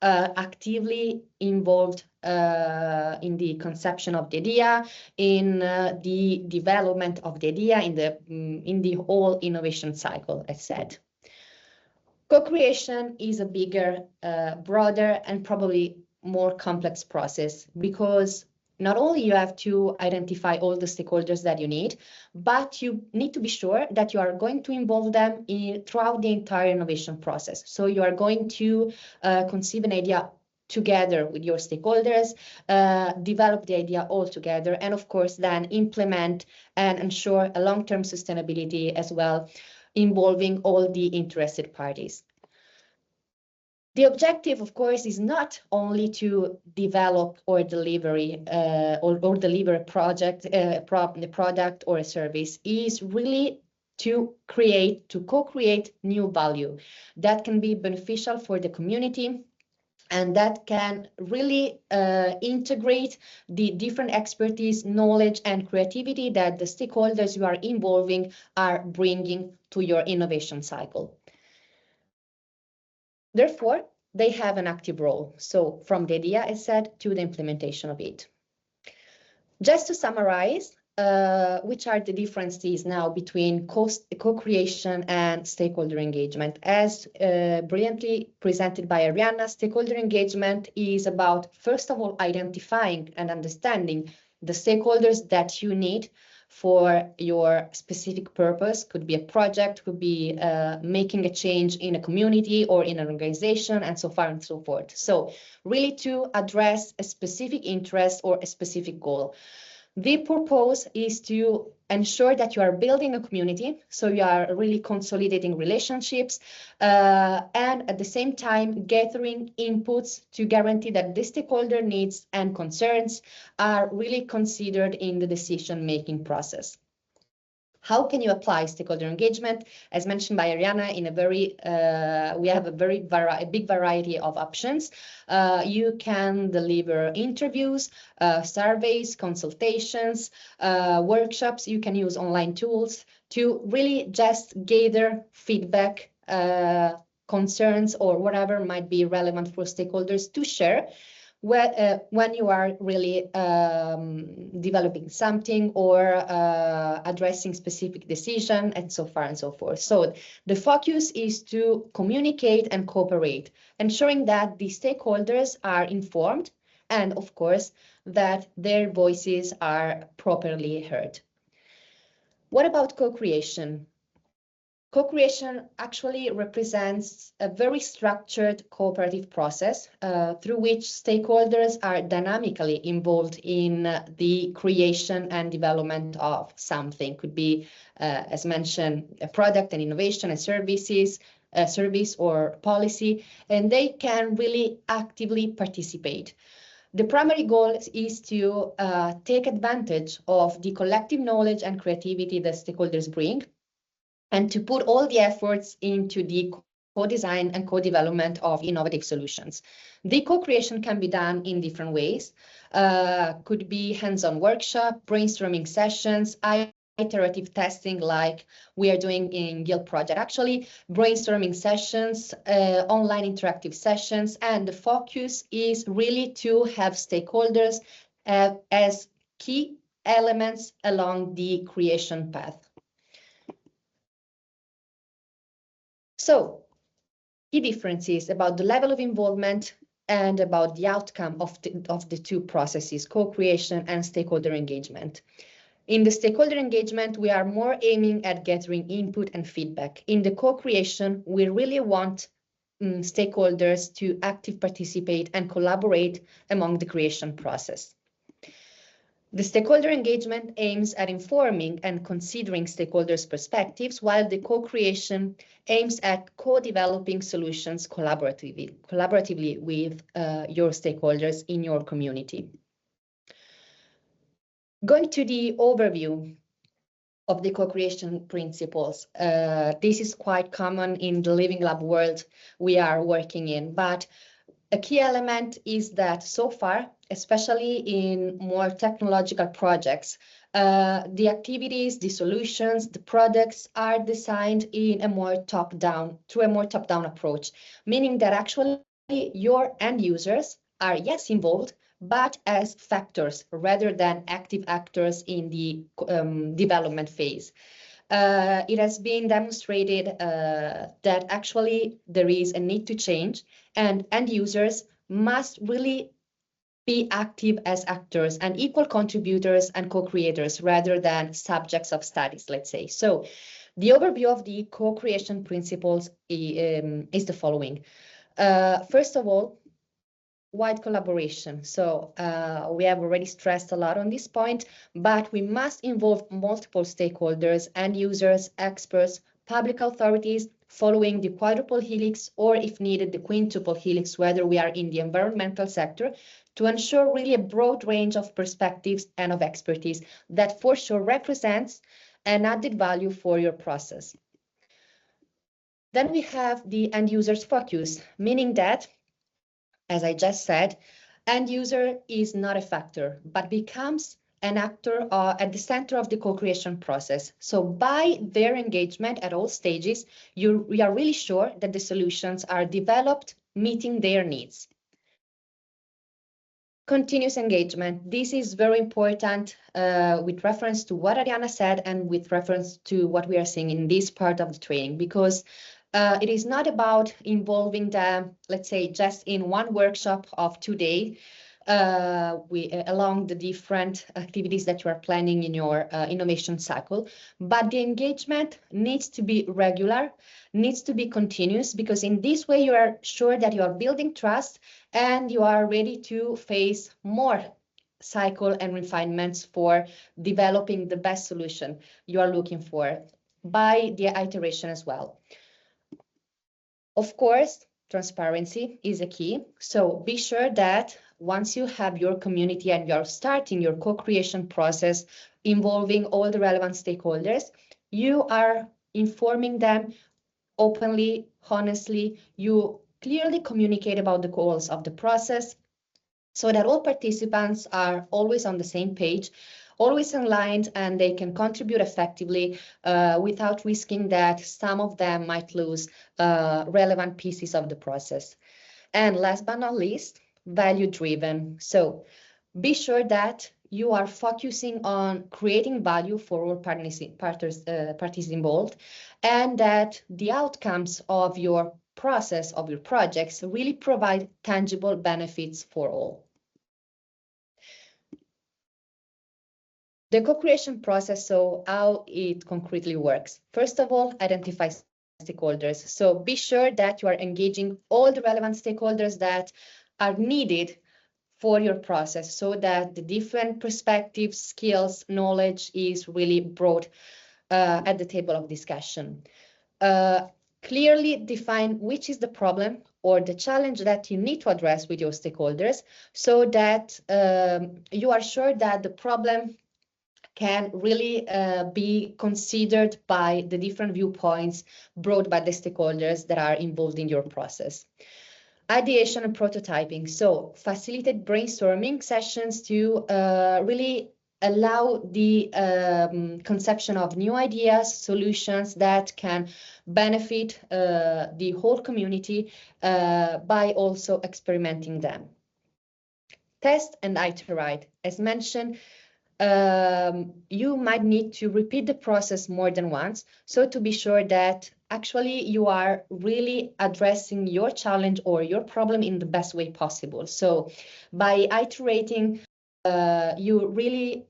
actively involved in the conception of the idea, in the development of the idea, in the whole innovation cycle, as said. Co-creation is a bigger, broader, and probably more complex process, because not only you have to identify all the stakeholders that you need, but you need to be sure that you are going to involve them throughout the entire innovation process. So you are going to conceive an idea together with your stakeholders, develop the idea all together, and of course then implement and ensure a long-term sustainability as well, involving all the interested parties. The objective, of course, is not only to develop or deliver a project, the product or a service, is really to co-create new value that can be beneficial for the community, and that can really integrate the different expertise, knowledge, and creativity that the stakeholders you are involving are bringing to your innovation cycle. Therefore, they have an active role. So from the idea, as said, to the implementation of it. Just to summarize, which are the differences now between co-creation and stakeholder engagement. As brilliantly presented by Arianna, stakeholder engagement is about, first of all, identifying and understanding the stakeholders that you need for your specific purpose. Could be a project, could be making a change in a community or in an organization, and so far and so forth. So really to address a specific interest or a specific goal. The purpose is to ensure that you are building a community, so you are really consolidating relationships, and at the same time gathering inputs to guarantee that the stakeholder needs and concerns are really considered in the decision-making process. How can you apply stakeholder engagement? As mentioned by Arianna, we have a big variety of options. You can deliver interviews, surveys, consultations, workshops. You can use online tools to really just gather feedback, concerns, or whatever might be relevant for stakeholders to share when you are really developing something or addressing specific decision, and so far and so forth. So the focus is to communicate and cooperate, ensuring that the stakeholders are informed and, of course, that their voices are properly heard. What about co-creation? Co-creation actually represents a very structured cooperative process through which stakeholders are dynamically involved in the creation and development of something. Could be, as mentioned, a product, an innovation, a service or policy, and they can really actively participate. The primary goal is to take advantage of the collective knowledge and creativity that stakeholders bring, and to put all the efforts into the co-design and co-development of innovative solutions. The co-creation can be done in different ways. Could be hands-on workshop, brainstorming sessions, iterative testing like we are doing in GILL project. Actually, brainstorming sessions, online interactive sessions, and the focus is really to have stakeholders as key elements along the creation path. So, key differences about the level of involvement and about the outcome of the two processes, co-creation and stakeholder engagement. In the stakeholder engagement, we are more aiming at gathering input and feedback. In the co-creation, we really want stakeholders to actively participate and collaborate among the creation process. The stakeholder engagement aims at informing and considering stakeholders' perspectives, while the co-creation aims at co-developing solutions collaboratively with your stakeholders in your community. Going to the overview of the co-creation principles. This is quite common in the Living Lab world we are working in, but a key element is that so far, especially in more technological projects, the activities, the solutions, the products are designed in a more top-down approach, meaning that actually your end users are, yes, involved, but as factors rather than active actors in the development phase. It has been demonstrated that actually there is a need to change, and end users must really be active as actors and equal contributors and co-creators rather than subjects of studies, let's say. So the overview of the co-creation principles is the following. First of all, wide collaboration. So we have already stressed a lot on this point, but we must involve multiple stakeholders and users, experts, public authorities, following the quadruple helix, or if needed, the quintuple helix, whether we are in the environmental sector, to ensure really a broad range of perspectives and of expertise that for sure represents an added value for your process. Then we have the end user's focus, meaning that, as I just said, end user is not a factor, but becomes an actor at the center of the co-creation process. So by their engagement at all stages, we are really sure that the solutions are developed meeting their needs. Continuous engagement. This is very important with reference to what Arianna said and with reference to what we are seeing in this part of the training, because it is not about involving them, let's say, just in one workshop of 2 days along the different activities that you are planning in your innovation cycle, but the engagement needs to be regular, needs to be continuous, because in this way you are sure that you are building trust and you are ready to face more cycle and refinements for developing the best solution you are looking for by the iteration as well. Of course, transparency is a key. So be sure that once you have your community and you're starting your co-creation process involving all the relevant stakeholders, you are informing them openly, honestly. You clearly communicate about the goals of the process so that all participants are always on the same page, always aligned, and they can contribute effectively without risking that some of them might lose relevant pieces of the process. And last but not least, value-driven. So be sure that you are focusing on creating value for all parties involved, and that the outcomes of your process, of your projects, really provide tangible benefits for all. The co-creation process, so how it concretely works. First of all, identify stakeholders. So be sure that you are engaging all the relevant stakeholders that are needed for your process so that the different perspectives, skills, knowledge is really brought at the table of discussion. Clearly define which is the problem or the challenge that you need to address with your stakeholders so that you are sure that the problem can really be considered by the different viewpoints brought by the stakeholders that are involved in your process. Ideation and prototyping. So facilitate brainstorming sessions to really allow the conception of new ideas, solutions that can benefit the whole community by also experimenting them. Test and iterate. As mentioned, you might need to repeat the process more than once. So to be sure that actually you are really addressing your challenge or your problem in the best way possible. So by iterating, you're really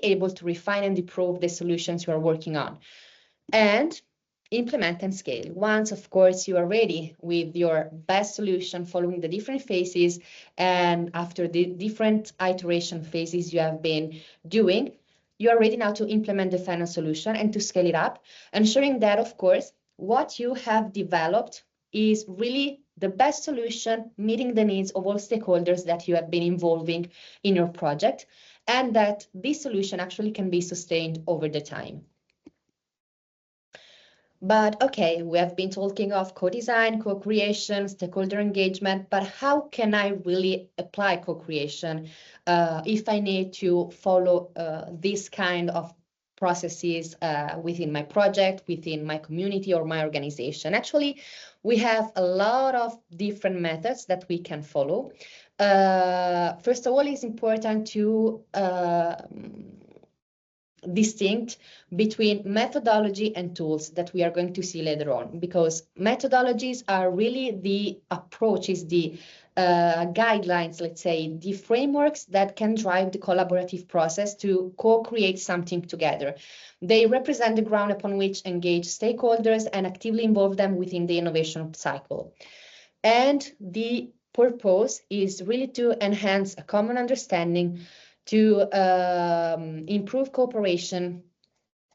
able to refine and improve the solutions you are working on. And implement and scale. Once, of course, you are ready with your best solution following the different phases, and after the different iteration phases you have been doing, you are ready now to implement the final solution and to scale it up, ensuring that, of course, what you have developed is really the best solution, meeting the needs of all stakeholders that you have been involving in your project, and that this solution actually can be sustained over the time. But okay, we have been talking of co-design, co-creation, stakeholder engagement, but how can I really apply co-creation if I need to follow this kind of processes within my project, within my community or my organization? Actually, we have a lot of different methods that we can follow. First of all, it's important to distinct between methodology and tools that we are going to see later on, because methodologies are really the approaches, the guidelines, let's say, the frameworks that can drive the collaborative process to co-create something together. They represent the ground upon which engage stakeholders and actively involve them within the innovation cycle. And the purpose is really to enhance a common understanding, to improve cooperation,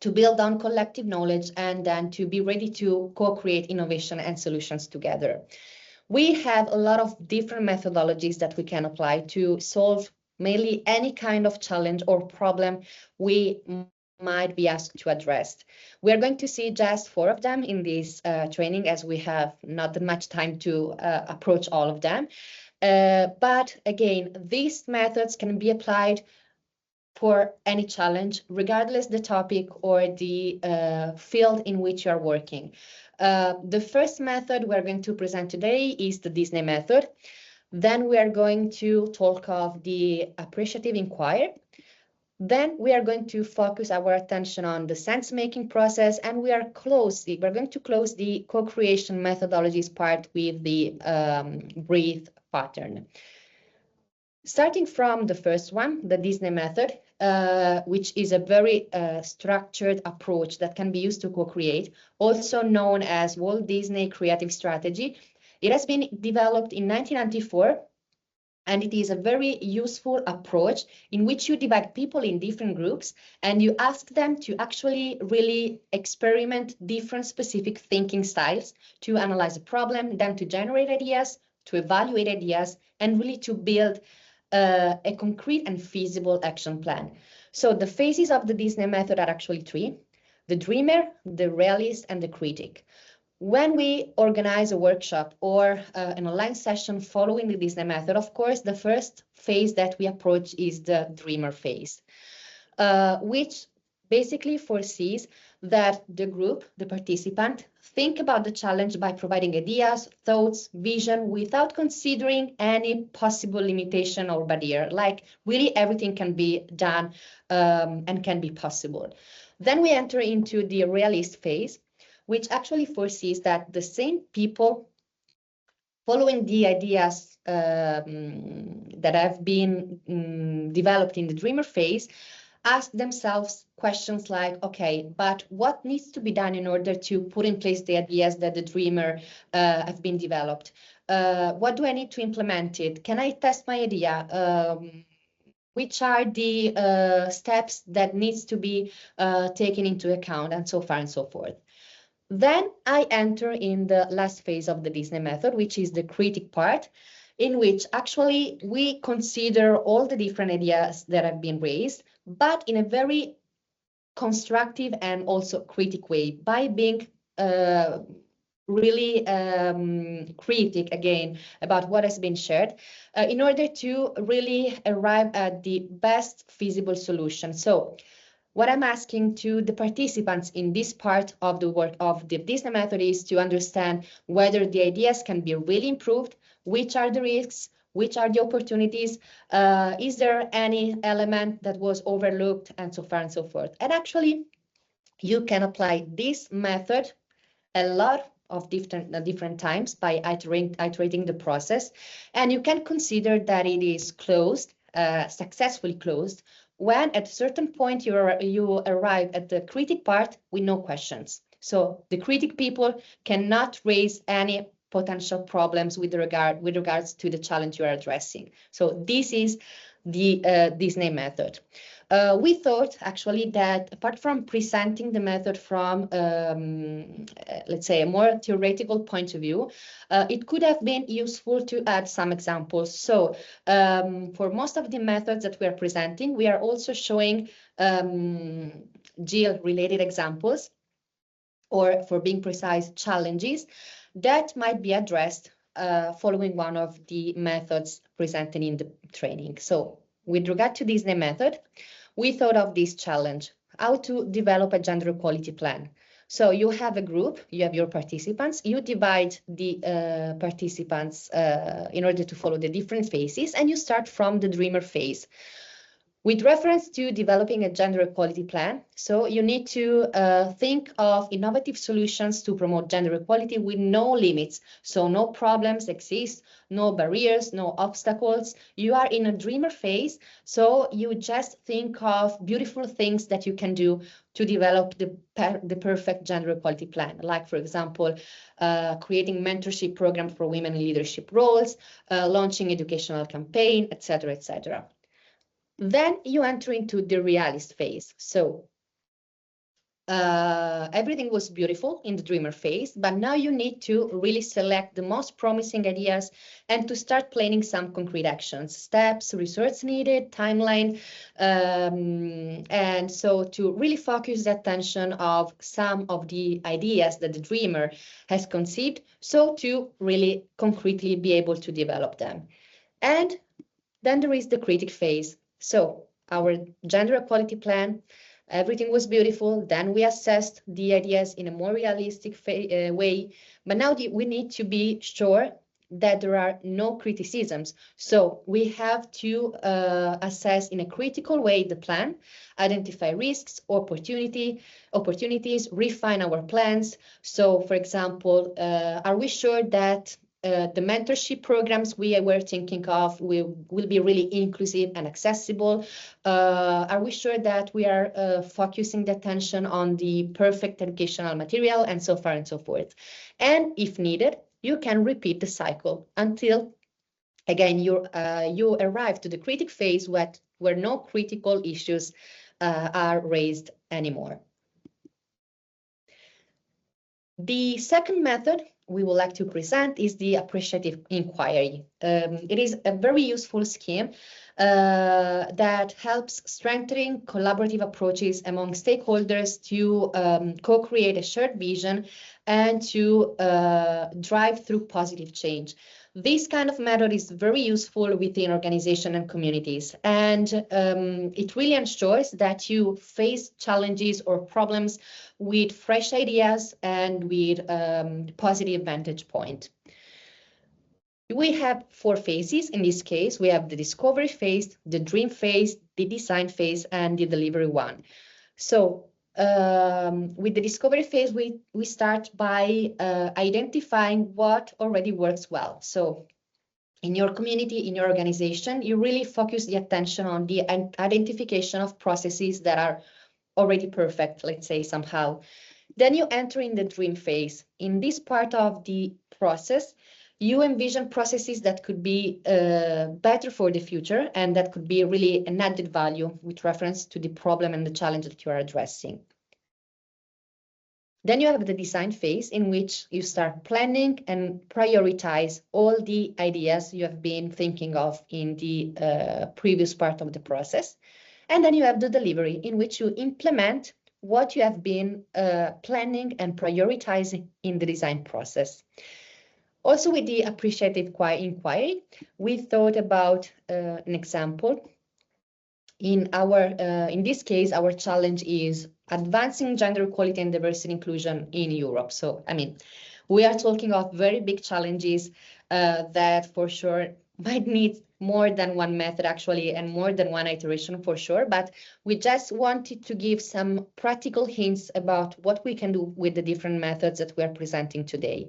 to build on collective knowledge, and then to be ready to co-create innovation and solutions together. We have a lot of different methodologies that we can apply to solve mainly any kind of challenge or problem we might be asked to address. We are going to see just 4 of them in this training, as we have not that much time to approach all of them. But again, these methods can be applied for any challenge, regardless the topic or the field in which you are working. The first method we're going to present today is the Disney method. Then we are going to talk of the appreciative inquiry. Then we are going to focus our attention on the sense-making process, and we're going to close the co-creation methodologies part with the breathe pattern. Starting from the first one, the Disney method, which is a very structured approach that can be used to co-create, also known as Walt Disney Creative Strategy. It has been developed in 1994, and it is a very useful approach in which you divide people in different groups and you ask them to actually really experiment different specific thinking styles to analyze a problem, then to generate ideas, to evaluate ideas, and really to build a concrete and feasible action plan. So the phases of the Disney method are actually three: the dreamer, the realist, and the critic. When we organize a workshop or an online session following the Disney method, of course, the first phase that we approach is the dreamer phase, which basically foresees that the group, the participant, think about the challenge by providing ideas, thoughts, vision, without considering any possible limitation or barrier. Like really everything can be done and can be possible. Then we enter into the realist phase, which actually foresees that the same people following the ideas that have been developed in the dreamer phase ask themselves questions like, okay, but what needs to be done in order to put in place the ideas that the dreamer have been developed? What do I need to implement it? Can I test my idea? Which are the steps that needs to be taken into account, and so far and so forth. Then I enter in the last phase of the Disney method, which is the critic part, in which actually we consider all the different ideas that have been raised, but in a very constructive and also critic way, by being really critic again about what has been shared in order to really arrive at the best feasible solution. So what I'm asking to the participants in this part of the work of the Disney method is to understand whether the ideas can be really improved, which are the risks, which are the opportunities, is there any element that was overlooked, and so far and so forth. And actually, you can apply this method a lot of different times by iterating the process, and you can consider that it is closed, successfully closed, when at a certain point you arrive at the critic part with no questions. So the critic people cannot raise any potential problems with regards to the challenge you are addressing. So this is the Disney method. We thought actually that apart from presenting the method from, let's say, a more theoretical point of view, it could have been useful to add some examples. So for most of the methods that we are presenting, we are also showing GILL related examples, or for being precise, challenges that might be addressed following one of the methods presented in the training. So with regard to Disney method, we thought of this challenge, how to develop a gender equality plan. So you have a group, you have your participants, you divide the participants in order to follow the different phases, and you start from the dreamer phase. With reference to developing a gender equality plan, so you need to think of innovative solutions to promote gender equality with no limits. So no problems exist, no barriers, no obstacles. You are in a dreamer phase, so you just think of beautiful things that you can do to develop the perfect gender equality plan. Like, for example, creating mentorship program for women in leadership roles, launching educational campaign, etc., etc. Then you enter into the realist phase. So everything was beautiful in the dreamer phase, but now you need to really select the most promising ideas and to start planning some concrete actions, steps, resources needed, timeline, and so to really focus the attention of some of the ideas that the dreamer has conceived, so to really concretely be able to develop them. And then there is the critic phase. So our gender equality plan, everything was beautiful. Then we assessed the ideas in a more realistic way. But now we need to be sure that there are no criticisms. So we have to assess in a critical way the plan, identify risks, opportunities, refine our plans. So, for example, are we sure that the mentorship programs we were thinking of will be really inclusive and accessible? Are we sure that we are focusing the attention on the perfect educational material, and so far and so forth? And if needed, you can repeat the cycle until, again, you arrive to the critic phase where no critical issues are raised anymore. The second method we would like to present is the appreciative inquiry. It is a very useful scheme that helps strengthening collaborative approaches among stakeholders to co-create a shared vision and to drive through positive change. This kind of method is very useful within organizations and communities, and it really ensures that you face challenges or problems with fresh ideas and with positive vantage point. We have 4 phases. In this case, we have the discovery phase, the dream phase, the design phase, and the delivery one. So with the discovery phase, we start by identifying what already works well. So in your community, in your organization, you really focus the attention on the identification of processes that are already perfect, let's say somehow. Then you enter in the dream phase. In this part of the process, you envision processes that could be better for the future, and that could be really an added value with reference to the problem and the challenge that you are addressing. Then you have the design phase, in which you start planning and prioritize all the ideas you have been thinking of in the previous part of the process. And then you have the delivery, in which you implement what you have been planning and prioritizing in the design process. Also, with the appreciative inquiry, we thought about an example. In this case, our challenge is advancing gender equality and diversity inclusion in Europe. So, I mean, we are talking of very big challenges that for sure might need more than one method actually, and more than one iteration for sure. But we just wanted to give some practical hints about what we can do with the different methods that we are presenting today.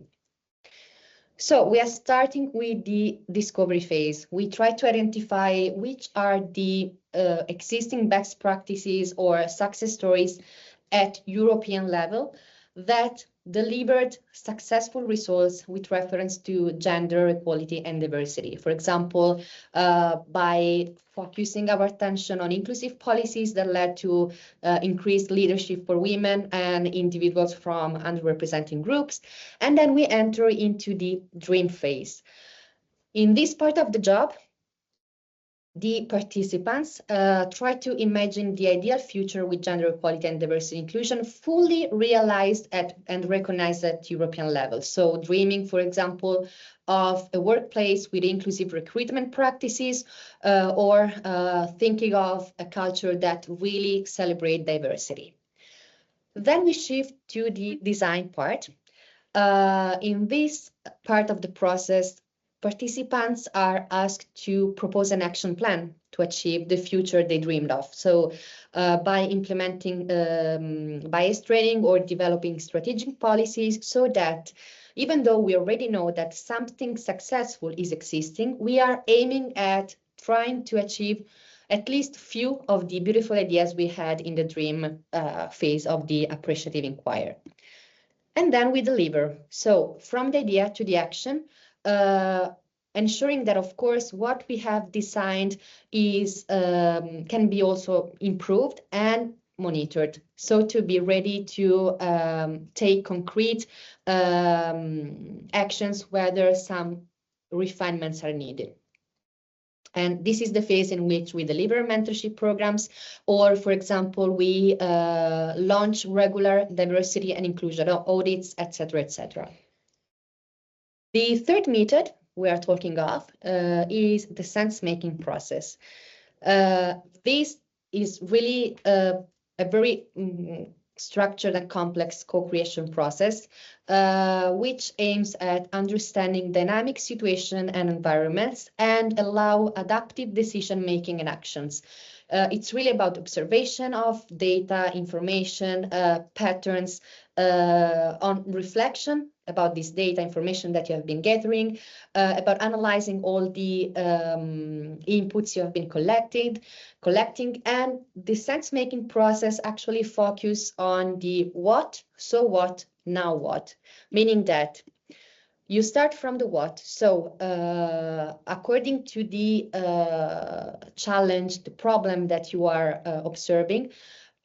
So we are starting with the discovery phase. We try to identify which are the existing best practices or success stories at European level that delivered successful results with reference to gender equality and diversity. For example, by focusing our attention on inclusive policies that led to increased leadership for women and individuals from underrepresented groups. And then we enter into the dream phase. In this part of the job, the participants try to imagine the ideal future with gender equality and diversity inclusion fully realized and recognized at European level. So dreaming, for example, of a workplace with inclusive recruitment practices or thinking of a culture that really celebrates diversity. Then we shift to the design part. In this part of the process, participants are asked to propose an action plan to achieve the future they dreamed of. So by implementing bias training or developing strategic policies, so that even though we already know that something successful is existing, we are aiming at trying to achieve at least few of the beautiful ideas we had in the dream phase of the appreciative inquiry. And then we deliver. So from the idea to the action, ensuring that, of course, what we have designed is can be also improved and monitored. So to be ready to take concrete actions whether some refinements are needed. And this is the phase in which we deliver mentorship programs, or, for example, we launch regular diversity and inclusion audits, etc., etc. The third method we are talking of is the sense-making process. This is really a very structured and complex co-creation process, which aims at understanding dynamic situation and environments and allow adaptive decision-making and actions. It's really about observation of data, information, patterns, on reflection about this data information that you have been gathering, about analyzing all the inputs you have been collecting, and the sense-making process actually focus on the what, so what, now what, meaning that you start from the what. So according to the challenge, the problem that you are observing,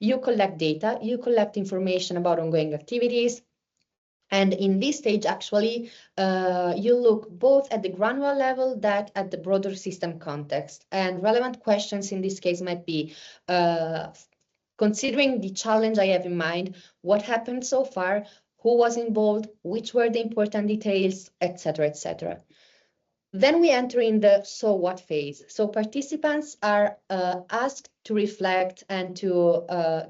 you collect data, you collect information about ongoing activities. And in this stage, actually, you look both at the granular level that at the broader system context. And relevant questions in this case might be, considering the challenge I have in mind, what happened so far, who was involved, which were the important details, etc., etc. Then we enter in the so what phase. So participants are asked to reflect and to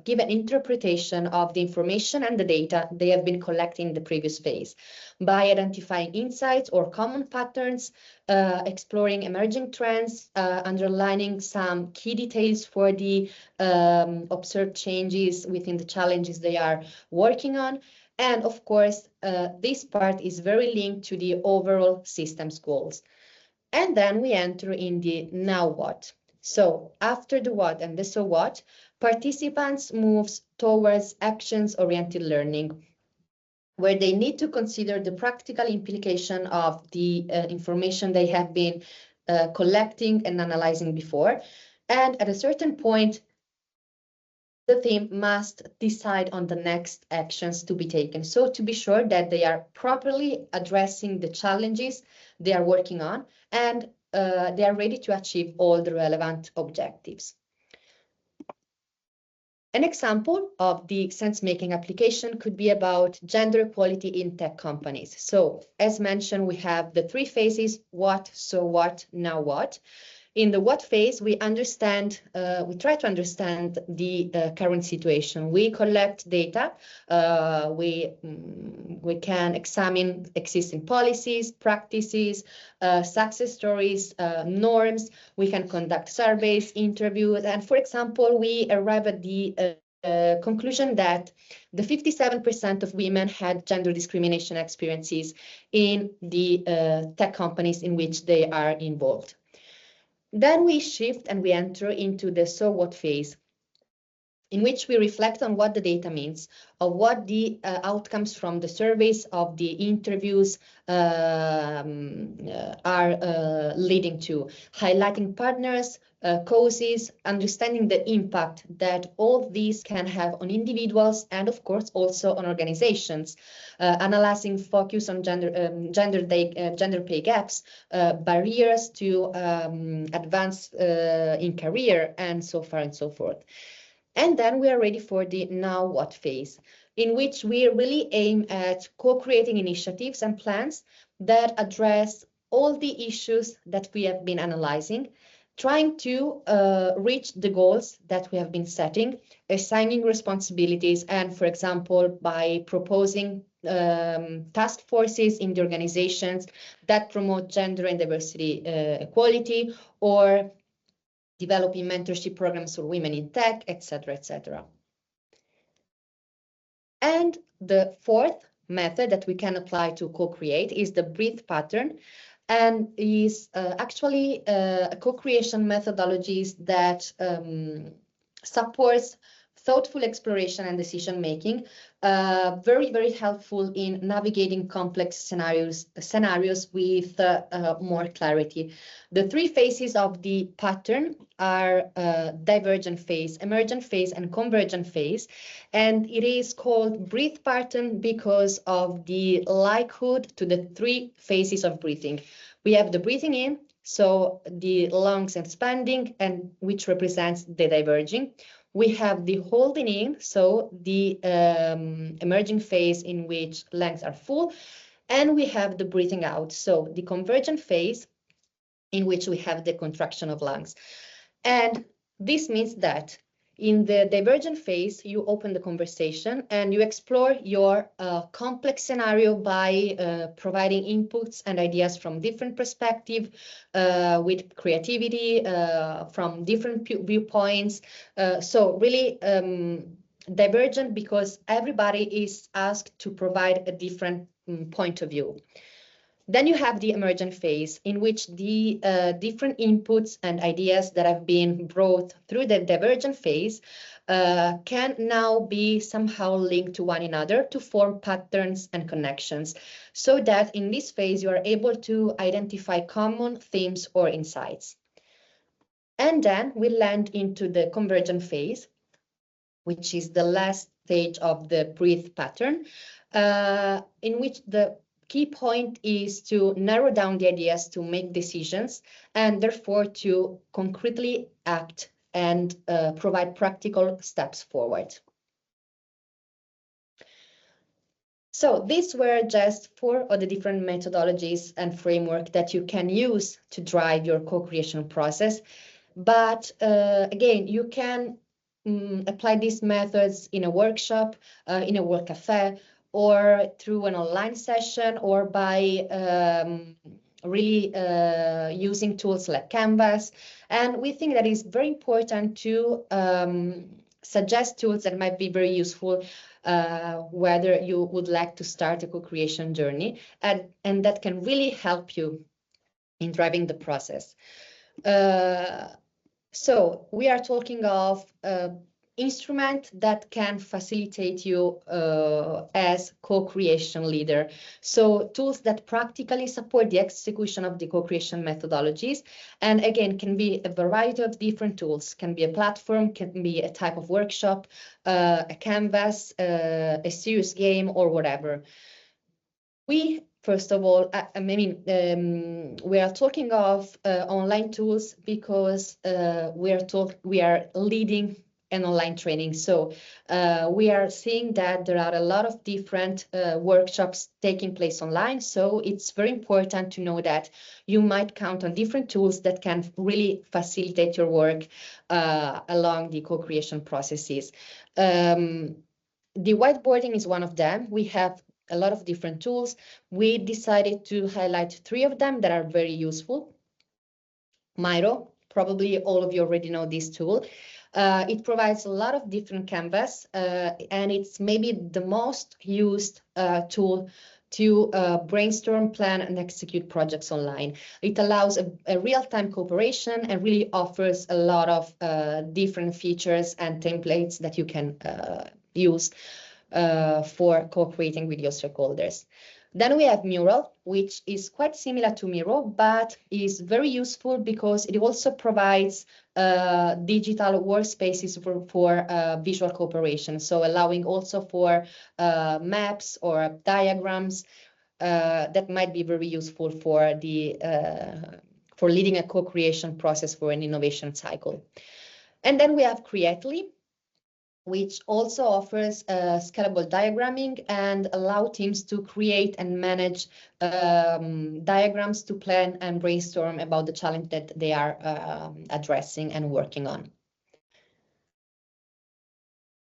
give an interpretation of the information and the data they have been collecting in the previous phase by identifying insights or common patterns, exploring emerging trends, underlining some key details for the observed changes within the challenges they are working on. And of course, this part is very linked to the overall systems goals. And then we enter in the now what. So after the what and the so what, participants moves towards actions-oriented learning, where they need to consider the practical implication of the information they have been collecting and analyzing before. And at a certain point, the team must decide on the next actions to be taken. So to be sure that they are properly addressing the challenges they are working on and they are ready to achieve all the relevant objectives. An example of the sense-making application could be about gender equality in tech companies. So as mentioned, we have the three phases: what, so what, now what. In the what phase, we try to understand the current situation. We collect data. We can examine existing policies, practices, success stories, norms. We can conduct surveys, interviews, and for example, we arrive at the conclusion that the 57% of women had gender discrimination experiences in the tech companies in which they are involved. Then we shift and we enter into the so what phase, in which we reflect on what the data means, of what the outcomes from the surveys of the interviews are leading to, highlighting partners, causes, understanding the impact that all these can have on individuals and of course also on organizations, analyzing focus on gender pay gaps, barriers to advance in career, and so far and so forth. And then we are ready for the now what phase, in which we really aim at co-creating initiatives and plans that address all the issues that we have been analyzing, trying to reach the goals that we have been setting, assigning responsibilities, and for example, by proposing task forces in the organizations that promote gender and diversity equality, or developing mentorship programs for women in tech, etc., etc. And the fourth method that we can apply to co-create is the breathe pattern, and is actually a co-creation methodologies that supports thoughtful exploration and decision making, very, very helpful in navigating complex scenarios with more clarity. The three phases of the pattern are divergent phase, emergent phase, and convergent phase. And it is called breathe pattern because of the likelihood to the three phases of breathing. We have the breathing in, so the lungs expanding, and which represents the diverging. We have the holding in, so the emerging phase in which lungs are full, and we have the breathing out, so the convergent phase in which we have the contraction of lungs. And this means that In the divergent phase, you open the conversation and you explore your complex scenario by providing inputs and ideas from different perspectives, with creativity, from different viewpoints. So really divergent because everybody is asked to provide a different point of view. Then you have the emergent phase, in which the different inputs and ideas that have been brought through the divergent phase can now be somehow linked to one another to form patterns and connections, so that in this phase you are able to identify common themes or insights. And then we land into the convergent phase, which is the last stage of the breathe pattern, in which the key point is to narrow down the ideas to make decisions and therefore to concretely act and provide practical steps forward. So these were just 4 of the different methodologies and framework that you can use to drive your co-creation process. But again, you can apply these methods in a workshop, in a work cafe, or through an online session, or by really using tools like Canvas. And we think that it's very important to suggest tools that might be very useful whether you would like to start a co-creation journey, and that can really help you in driving the process. So we are talking of instrument that can facilitate you as co-creation leader. So tools that practically support the execution of the co-creation methodologies. And again, can be a variety of different tools, can be a platform, can be a type of workshop, a canvas, a serious game, or whatever. First of all, we are talking of online tools because we are leading an online training. So we are seeing that there are a lot of different workshops taking place online. So it's very important to know that you might count on different tools that can really facilitate your work along the co-creation processes. The whiteboarding is one of them. We have a lot of different tools. We decided to highlight 3 of them that are very useful. Miro, probably all of you already know this tool. It provides a lot of different canvas, and it's maybe the most used tool to brainstorm, plan, and execute projects online. It allows a real-time cooperation and really offers a lot of different features and templates that you can use for co-creating with your stakeholders. Then we have Mural, which is quite similar to Miro, but is very useful because it also provides digital workspaces for visual cooperation. So allowing also for maps or diagrams that might be very useful for for leading a co-creation process for an innovation cycle. And then we have Creately, which also offers scalable diagramming and allow teams to create and manage diagrams to plan and brainstorm about the challenge that they are addressing and working on.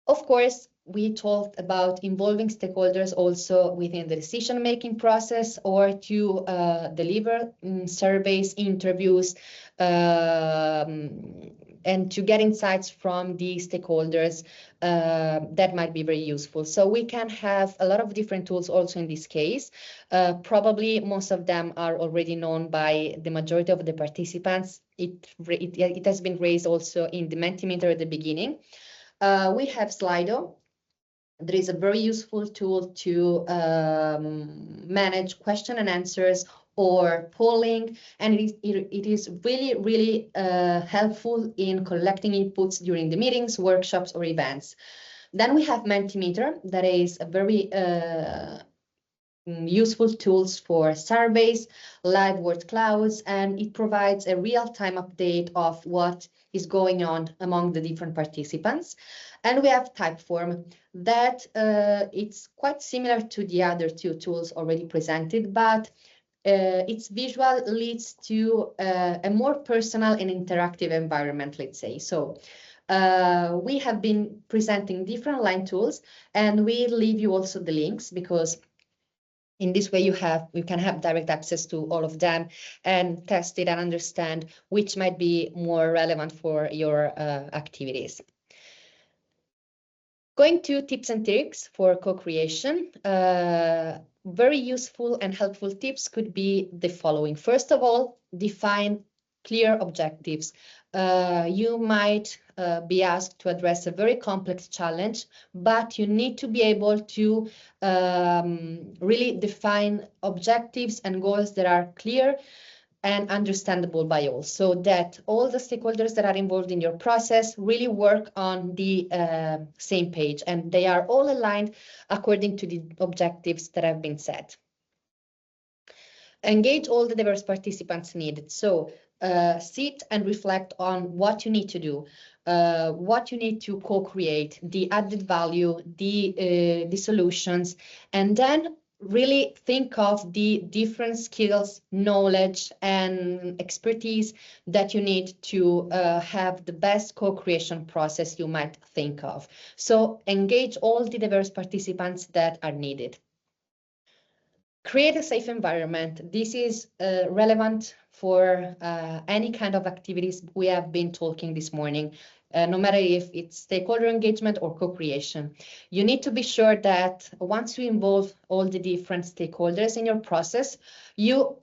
Of course, we talked about involving stakeholders also within the decision-making process, or to deliver surveys, interviews, and to get insights from the stakeholders that might be very useful. So we can have a lot of different tools also in this case. Probably most of them are already known by the majority of the participants. It has been raised also in the Mentimeter at the beginning. We have Slido. There is a very useful tool to manage question and answers or polling, and it is really, really helpful in collecting inputs during the meetings, workshops, or events. Then we have Mentimeter, that is a very useful tools for surveys, live word clouds, and it provides a real-time update of what is going on among the different participants. And we have Typeform, that it's quite similar to the other 2 tools already presented, but its visual leads to a more personal and interactive environment, let's say. So We have been presenting different online tools, and we leave you also the links, because in this way you can have direct access to all of them and test it and understand which might be more relevant for your activities. Going to tips and tricks for co-creation. Very useful and helpful tips could be the following. First of all, define clear objectives. You might be asked to address a very complex challenge, but you need to be able to really define objectives and goals that are clear and understandable by all, so that all the stakeholders that are involved in your process really work on the same page and they are all aligned according to the objectives that have been set. Engage all the diverse participants needed. So sit and reflect on what you need to do, what you need to co-create, the added value, the solutions, and then really think of the different skills, knowledge, and expertise that you need to have the best co-creation process you might think of. So engage all the diverse participants that are needed. Create a safe environment. This is relevant for any kind of activities we have been talking this morning, no matter if it's stakeholder engagement or co-creation. You need to be sure that once you involve all the different stakeholders in your process, you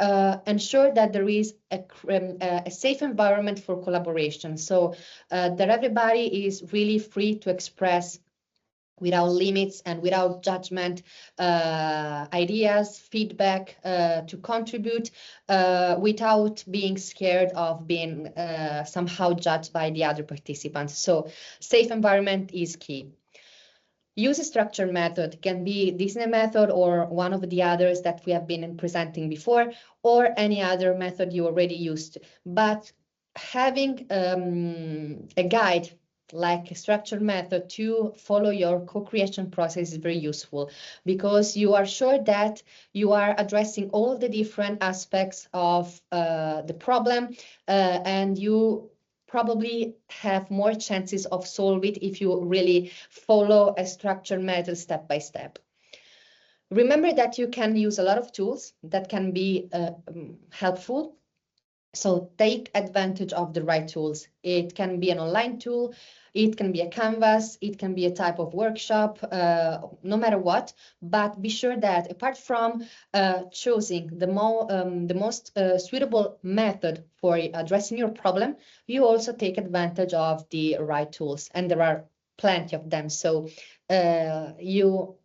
ensure that there is a safe environment for collaboration, so that everybody is really free to express without limits and without judgment, ideas, feedback, to contribute without being scared of being somehow judged by the other participants. So safe environment is key. Use a structured method, can be Disney method or one of the others that we have been presenting before, or any other method you already used. But having a guide like a structured method to follow your co-creation process is very useful, because you are sure that you are addressing all the different aspects of the problem, and you probably have more chances of solving it if you really follow a structured method step by step. Remember that you can use a lot of tools that can be helpful. So take advantage of the right tools. It can be an online tool, it can be a canvas, it can be a type of workshop, no matter what, but be sure that apart from choosing the most suitable method for addressing your problem, you also take advantage of the right tools, and there are plenty of them. So you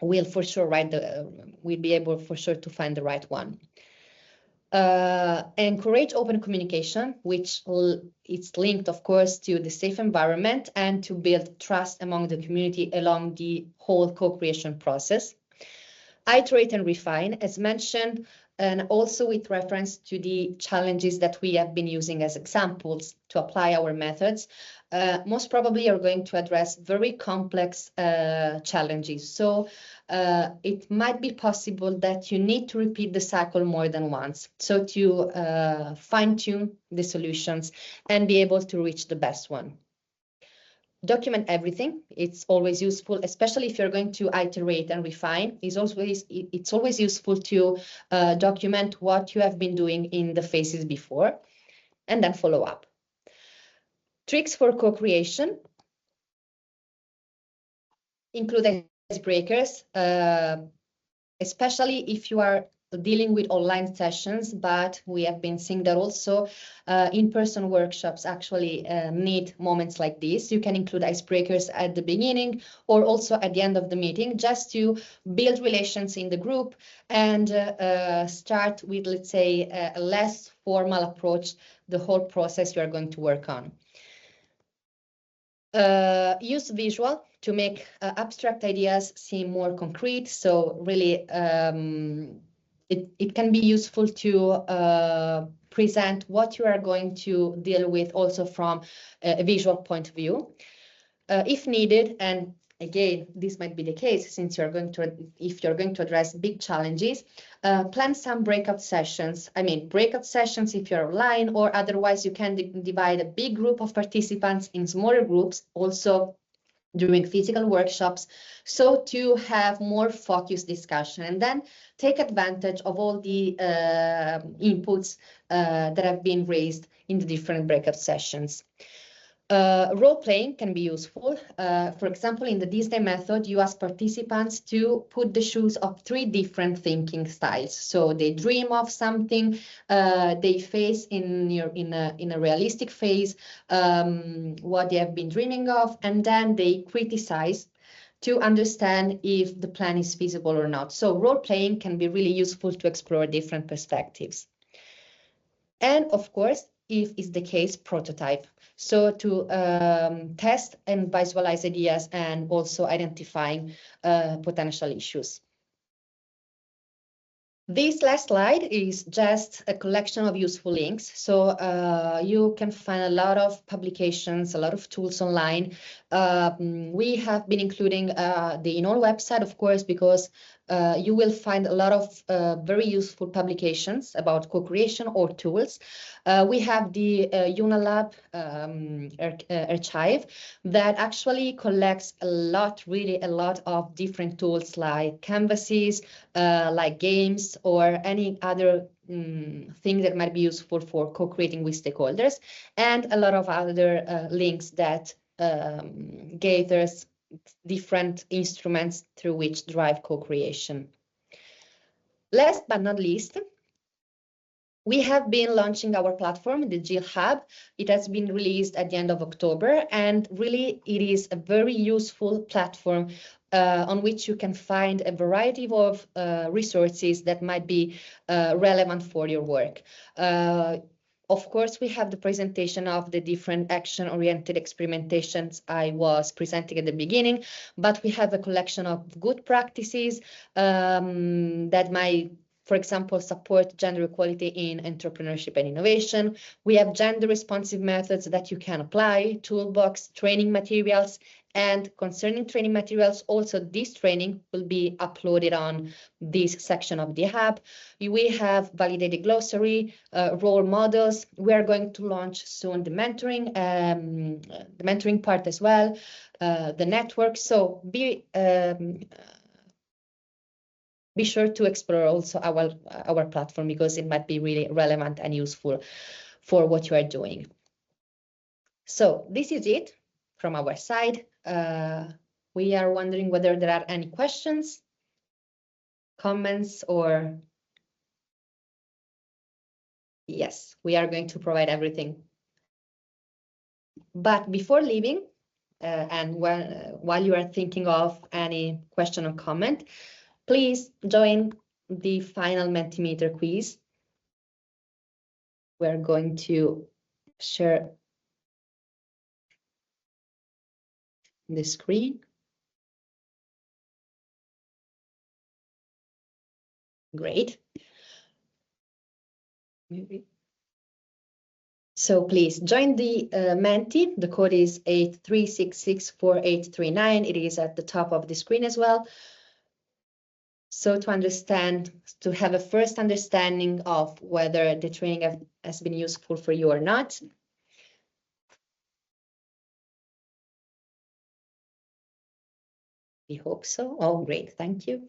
will for sure will be able for sure to find the right one. Encourage open communication, which is linked, of course, to the safe environment and to build trust among the community along the whole co-creation process. Iterate and refine, as mentioned, and also with reference to the challenges that we have been using as examples to apply our methods. Most probably are going to address very complex challenges. So it might be possible that you need to repeat the cycle more than once, so to fine-tune the solutions and be able to reach the best one. Document everything. It's always useful, especially if you're going to iterate and refine. It's always useful to document what you have been doing in the phases before, and then follow up. Tricks for co-creation include icebreakers, especially if you are dealing with online sessions, but we have been seeing that also in-person workshops actually need moments like this. You can include icebreakers at the beginning or also at the end of the meeting, just to build relations in the group and start with, let's say, a less formal approach, the whole process you are going to work on. Use visual to make abstract ideas seem more concrete. So really, it can be useful to present what you are going to deal with also from a visual point of view. If needed, and again, this might be the case since if you're going to address big challenges, plan some breakout sessions. I mean, breakout sessions if you're online, or otherwise you can divide a big group of participants in smaller groups, also during physical workshops, so to have more focused discussion, and then take advantage of all the inputs that have been raised in the different breakout sessions. Role-playing can be useful. For example, in the Disney method, you ask participants to put the shoes of 3 different thinking styles. So they dream of something, they face in a realistic phase what they have been dreaming of, and then they criticize to understand if the plan is feasible or not. So role-playing can be really useful to explore different perspectives. And of course, if it's the case, prototype. So to test and visualize ideas and also identifying potential issues. This last slide is just a collection of useful links. So you can find a lot of publications, a lot of tools online. We have been including the ENoLL website, of course, because you will find a lot of very useful publications about co-creation or tools. We have the ENoLL Lab archive that actually collects really a lot of different tools like canvases, like games, or any other thing that might be useful for co-creating with stakeholders, and a lot of other links that gathers different instruments through which drive co-creation. Last but not least, we have been launching our platform, the GILL Hub. It has been released at the end of October, and really it is a very useful platform on which you can find a variety of resources that might be relevant for your work. Of course, we have the presentation of the different action-oriented experimentations I was presenting at the beginning, but we have a collection of good practices that might, for example, support gender equality in entrepreneurship and innovation. We have gender-responsive methods that you can apply, toolbox, training materials, and concerning training materials, also this training will be uploaded on this section of the hub. We have validated glossary, role models. We are going to launch soon the mentoring part as well, the network. So be sure to explore also our platform, because it might be really relevant and useful for what you are doing. So this is it from our side. We are wondering whether there are any questions, comments, or... Yes, we are going to provide everything. But before leaving, and while you are thinking of any question or comment, please join the final Mentimeter quiz. We're going to share the screen. Great. So please join the Menti. The code is 83664839. It is at the top of the screen as well. So to have a first understanding of whether the training has been useful for you or not. We hope so. Oh, great. Thank you.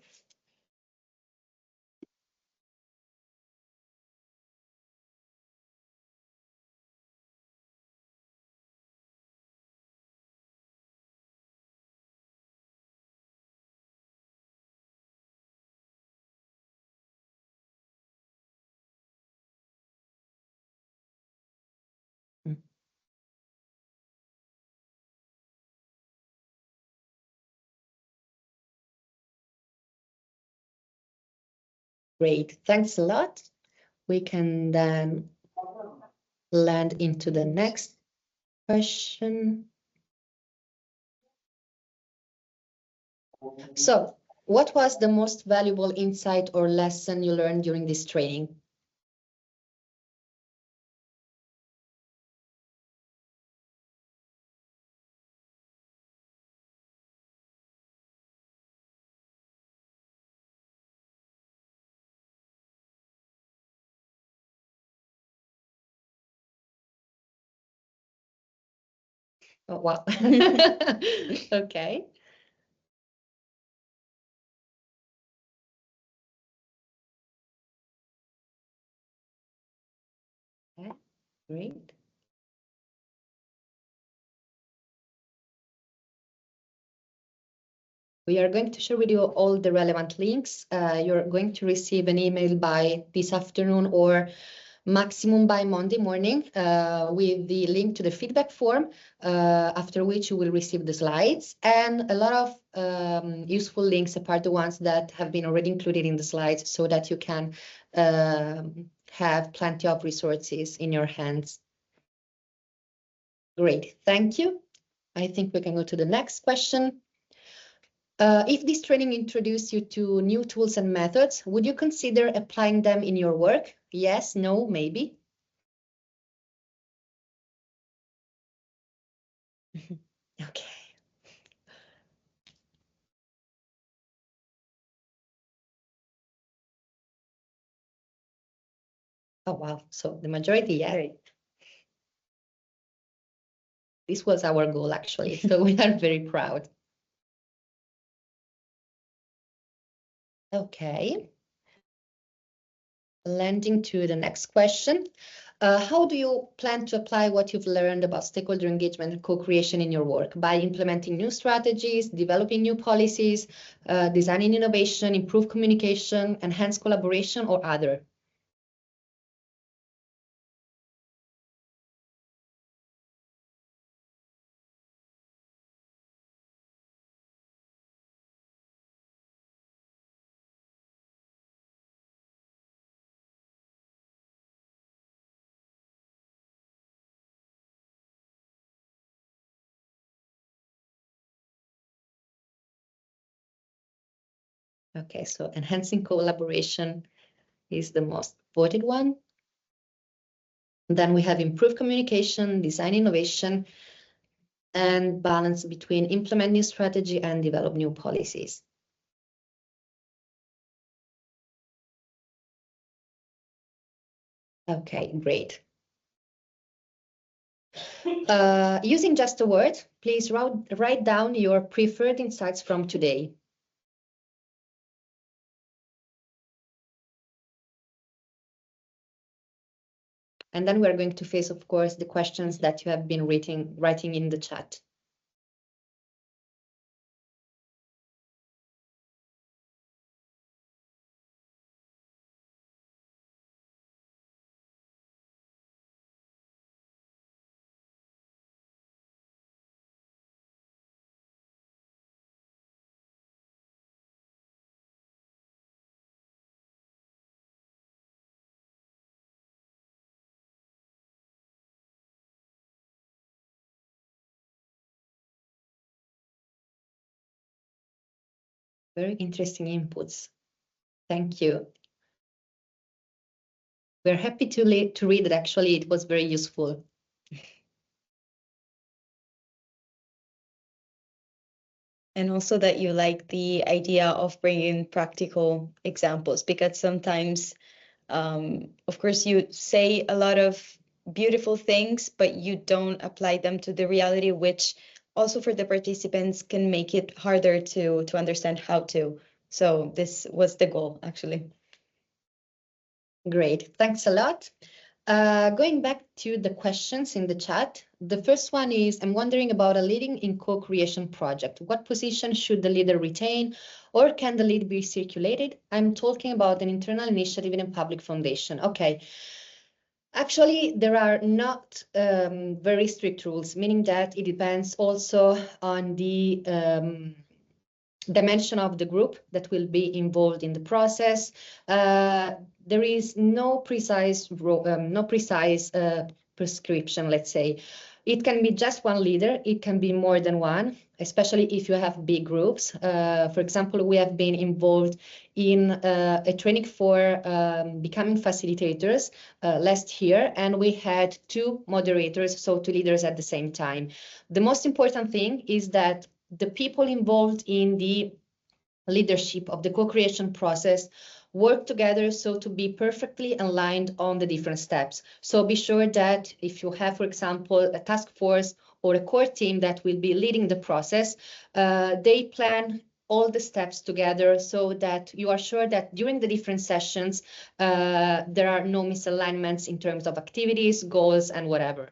Great. Thanks a lot. We can then land into the next question. So, what was the most valuable insight or lesson you learned during this training? Oh, wow. Okay. Okay, great. We are going to share with you all the relevant links. You're going to receive an email by this afternoon or maximum by Monday morning with the link to the feedback form, after which you will receive the slides and a lot of useful links apart the ones that have been already included in the slides so that you can have plenty of resources in your hands. Great, thank you. I think we can go to the next question. If this training introduced you to new tools and methods, would you consider applying them in your work? Yes, no, maybe? Okay. Oh, wow. So the majority, yeah. Great. This was our goal, actually. So we are very proud. Okay. Landing to the next question. How do you plan to apply what you've learned about stakeholder engagement and co-creation in your work? By implementing new strategies, developing new policies, designing innovation, improve communication, enhance collaboration, or other? Okay, so enhancing collaboration is the most voted one. Then we have improved communication, design innovation, and balance between implement new strategy and develop new policies. Okay, great. Using just a word, please write down your preferred insights from today. And then we're going to face, of course, the questions that you have been writing in the chat. Very interesting inputs. Thank you. We're happy to read it. Actually, it was very useful. And also that you like the idea of bringing practical examples, because sometimes, of course, you say a lot of beautiful things, but you don't apply them to the reality, which also for the participants can make it harder to understand how to. So this was the goal, actually. Great, thanks a lot. Going back to the questions in the chat, the first one is, I'm wondering about a leading in co-creation project. What position should the leader retain, or can the lead be circulated? I'm talking about an internal initiative in a public foundation. Okay. Actually, there are not very strict rules, meaning that it depends also on the dimension of the group that will be involved in the process. There is no precise prescription, let's say. It can be just one leader, it can be more than one, especially if you have big groups. For example, we have been involved in a training for becoming facilitators last year, and we had 2 moderators, so 2 leaders at the same time. The most important thing is that the people involved in the leadership of the co-creation process work together so to be perfectly aligned on the different steps. So be sure that if you have, for example, a task force or a core team that will be leading the process. They plan all the steps together so that you are sure that during the different sessions, there are no misalignments in terms of activities, goals, and whatever.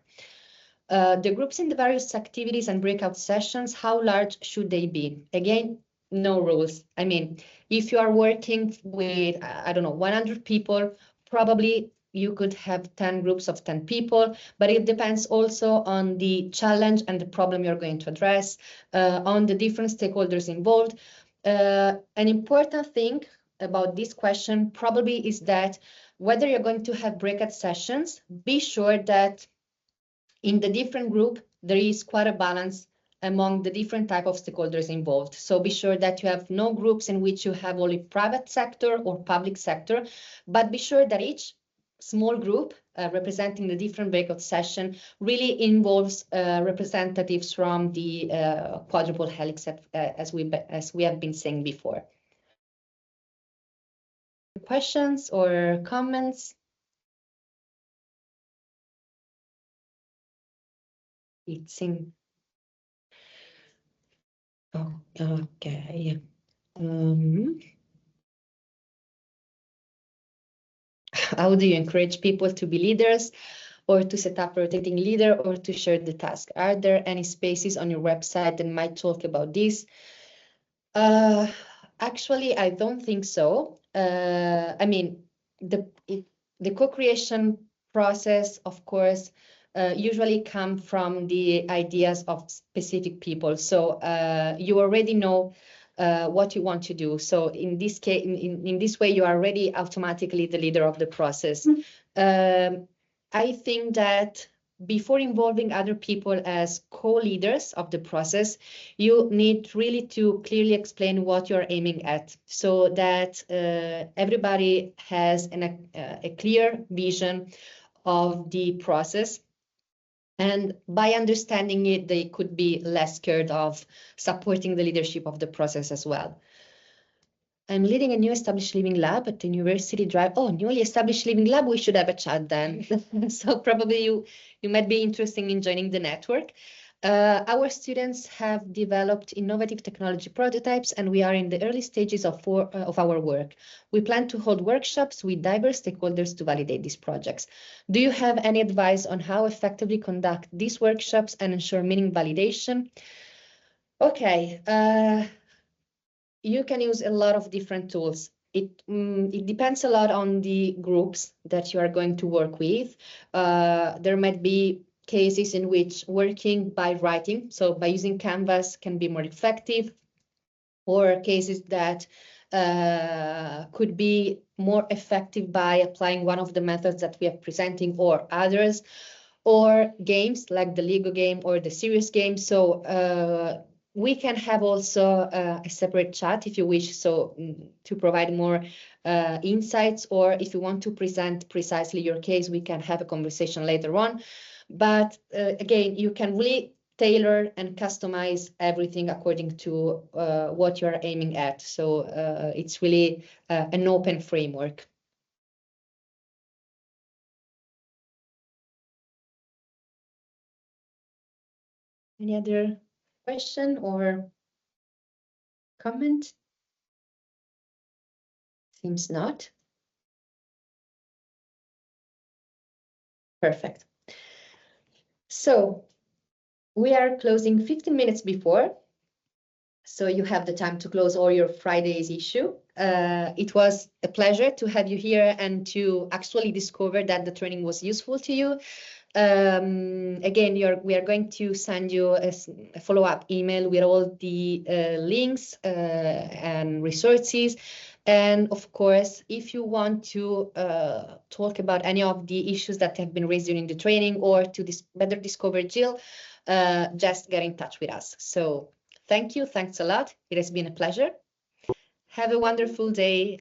The groups in the various activities and breakout sessions, how large should they be? Again, no rules. I mean, if you are working with, I don't know, 100 people, probably you could have 10 groups of 10 people, but it depends also on the challenge and the problem you're going to address, on the different stakeholders involved. An important thing about this question probably is that whether you're going to have breakout sessions, be sure that in the different group, there is quite a balance among the different type of stakeholders involved. So be sure that you have no groups in which you have only private sector or public sector, but be sure that each small group representing the different breakout session really involves representatives from the quadruple helix as we have been saying before. Questions or comments? It seems okay. How do you encourage people to be leaders, or to set up a rotating leader, or to share the task? Are there any spaces on your website that might talk about this? Actually, I don't think so. I mean, the co-creation process, of course, usually come from the ideas of specific people. So you already know what you want to do. So in this case, in this way, you are already automatically the leader of the process. I think that before involving other people as co-leaders of the process, you need really to clearly explain what you're aiming at, so that everybody has a clear vision of the process. And by understanding it, they could be less scared of supporting the leadership of the process as well. I'm leading a new established living lab at the University Drive. Oh, newly established living lab, we should have a chat then. So probably you might be interested in joining the network. Our students have developed innovative technology prototypes, and we are in the early stages of our work. We plan to hold workshops with diverse stakeholders to validate these projects. Do you have any advice on how effectively conduct these workshops and ensure meaning validation? Okay. You can use a lot of different tools. It depends a lot on the groups that you are going to work with. There might be cases in which working by writing, so by using Canvas, can be more effective, or cases that could be more effective by applying one of the methods that we are presenting or others, or games like the Lego game or the serious game. So we can have also a separate chat if you wish, so to provide more insights, or if you want to present precisely your case, we can have a conversation later on. But again, you can really tailor and customize everything according to what you're aiming at. So it's really an open framework. Any other question or comment? Seems not. Perfect. So we are closing 15 minutes before, so you have the time to close all your Friday's issue. It was a pleasure to have you here and to actually discover that the training was useful to you. Again, we are going to send you a follow-up email with all the links and resources. And of course, if you want to talk about any of the issues that have been raised during the training, or to better discover GILL, just get in touch with us. So thank you. Thanks a lot. It has been a pleasure. Have a wonderful day.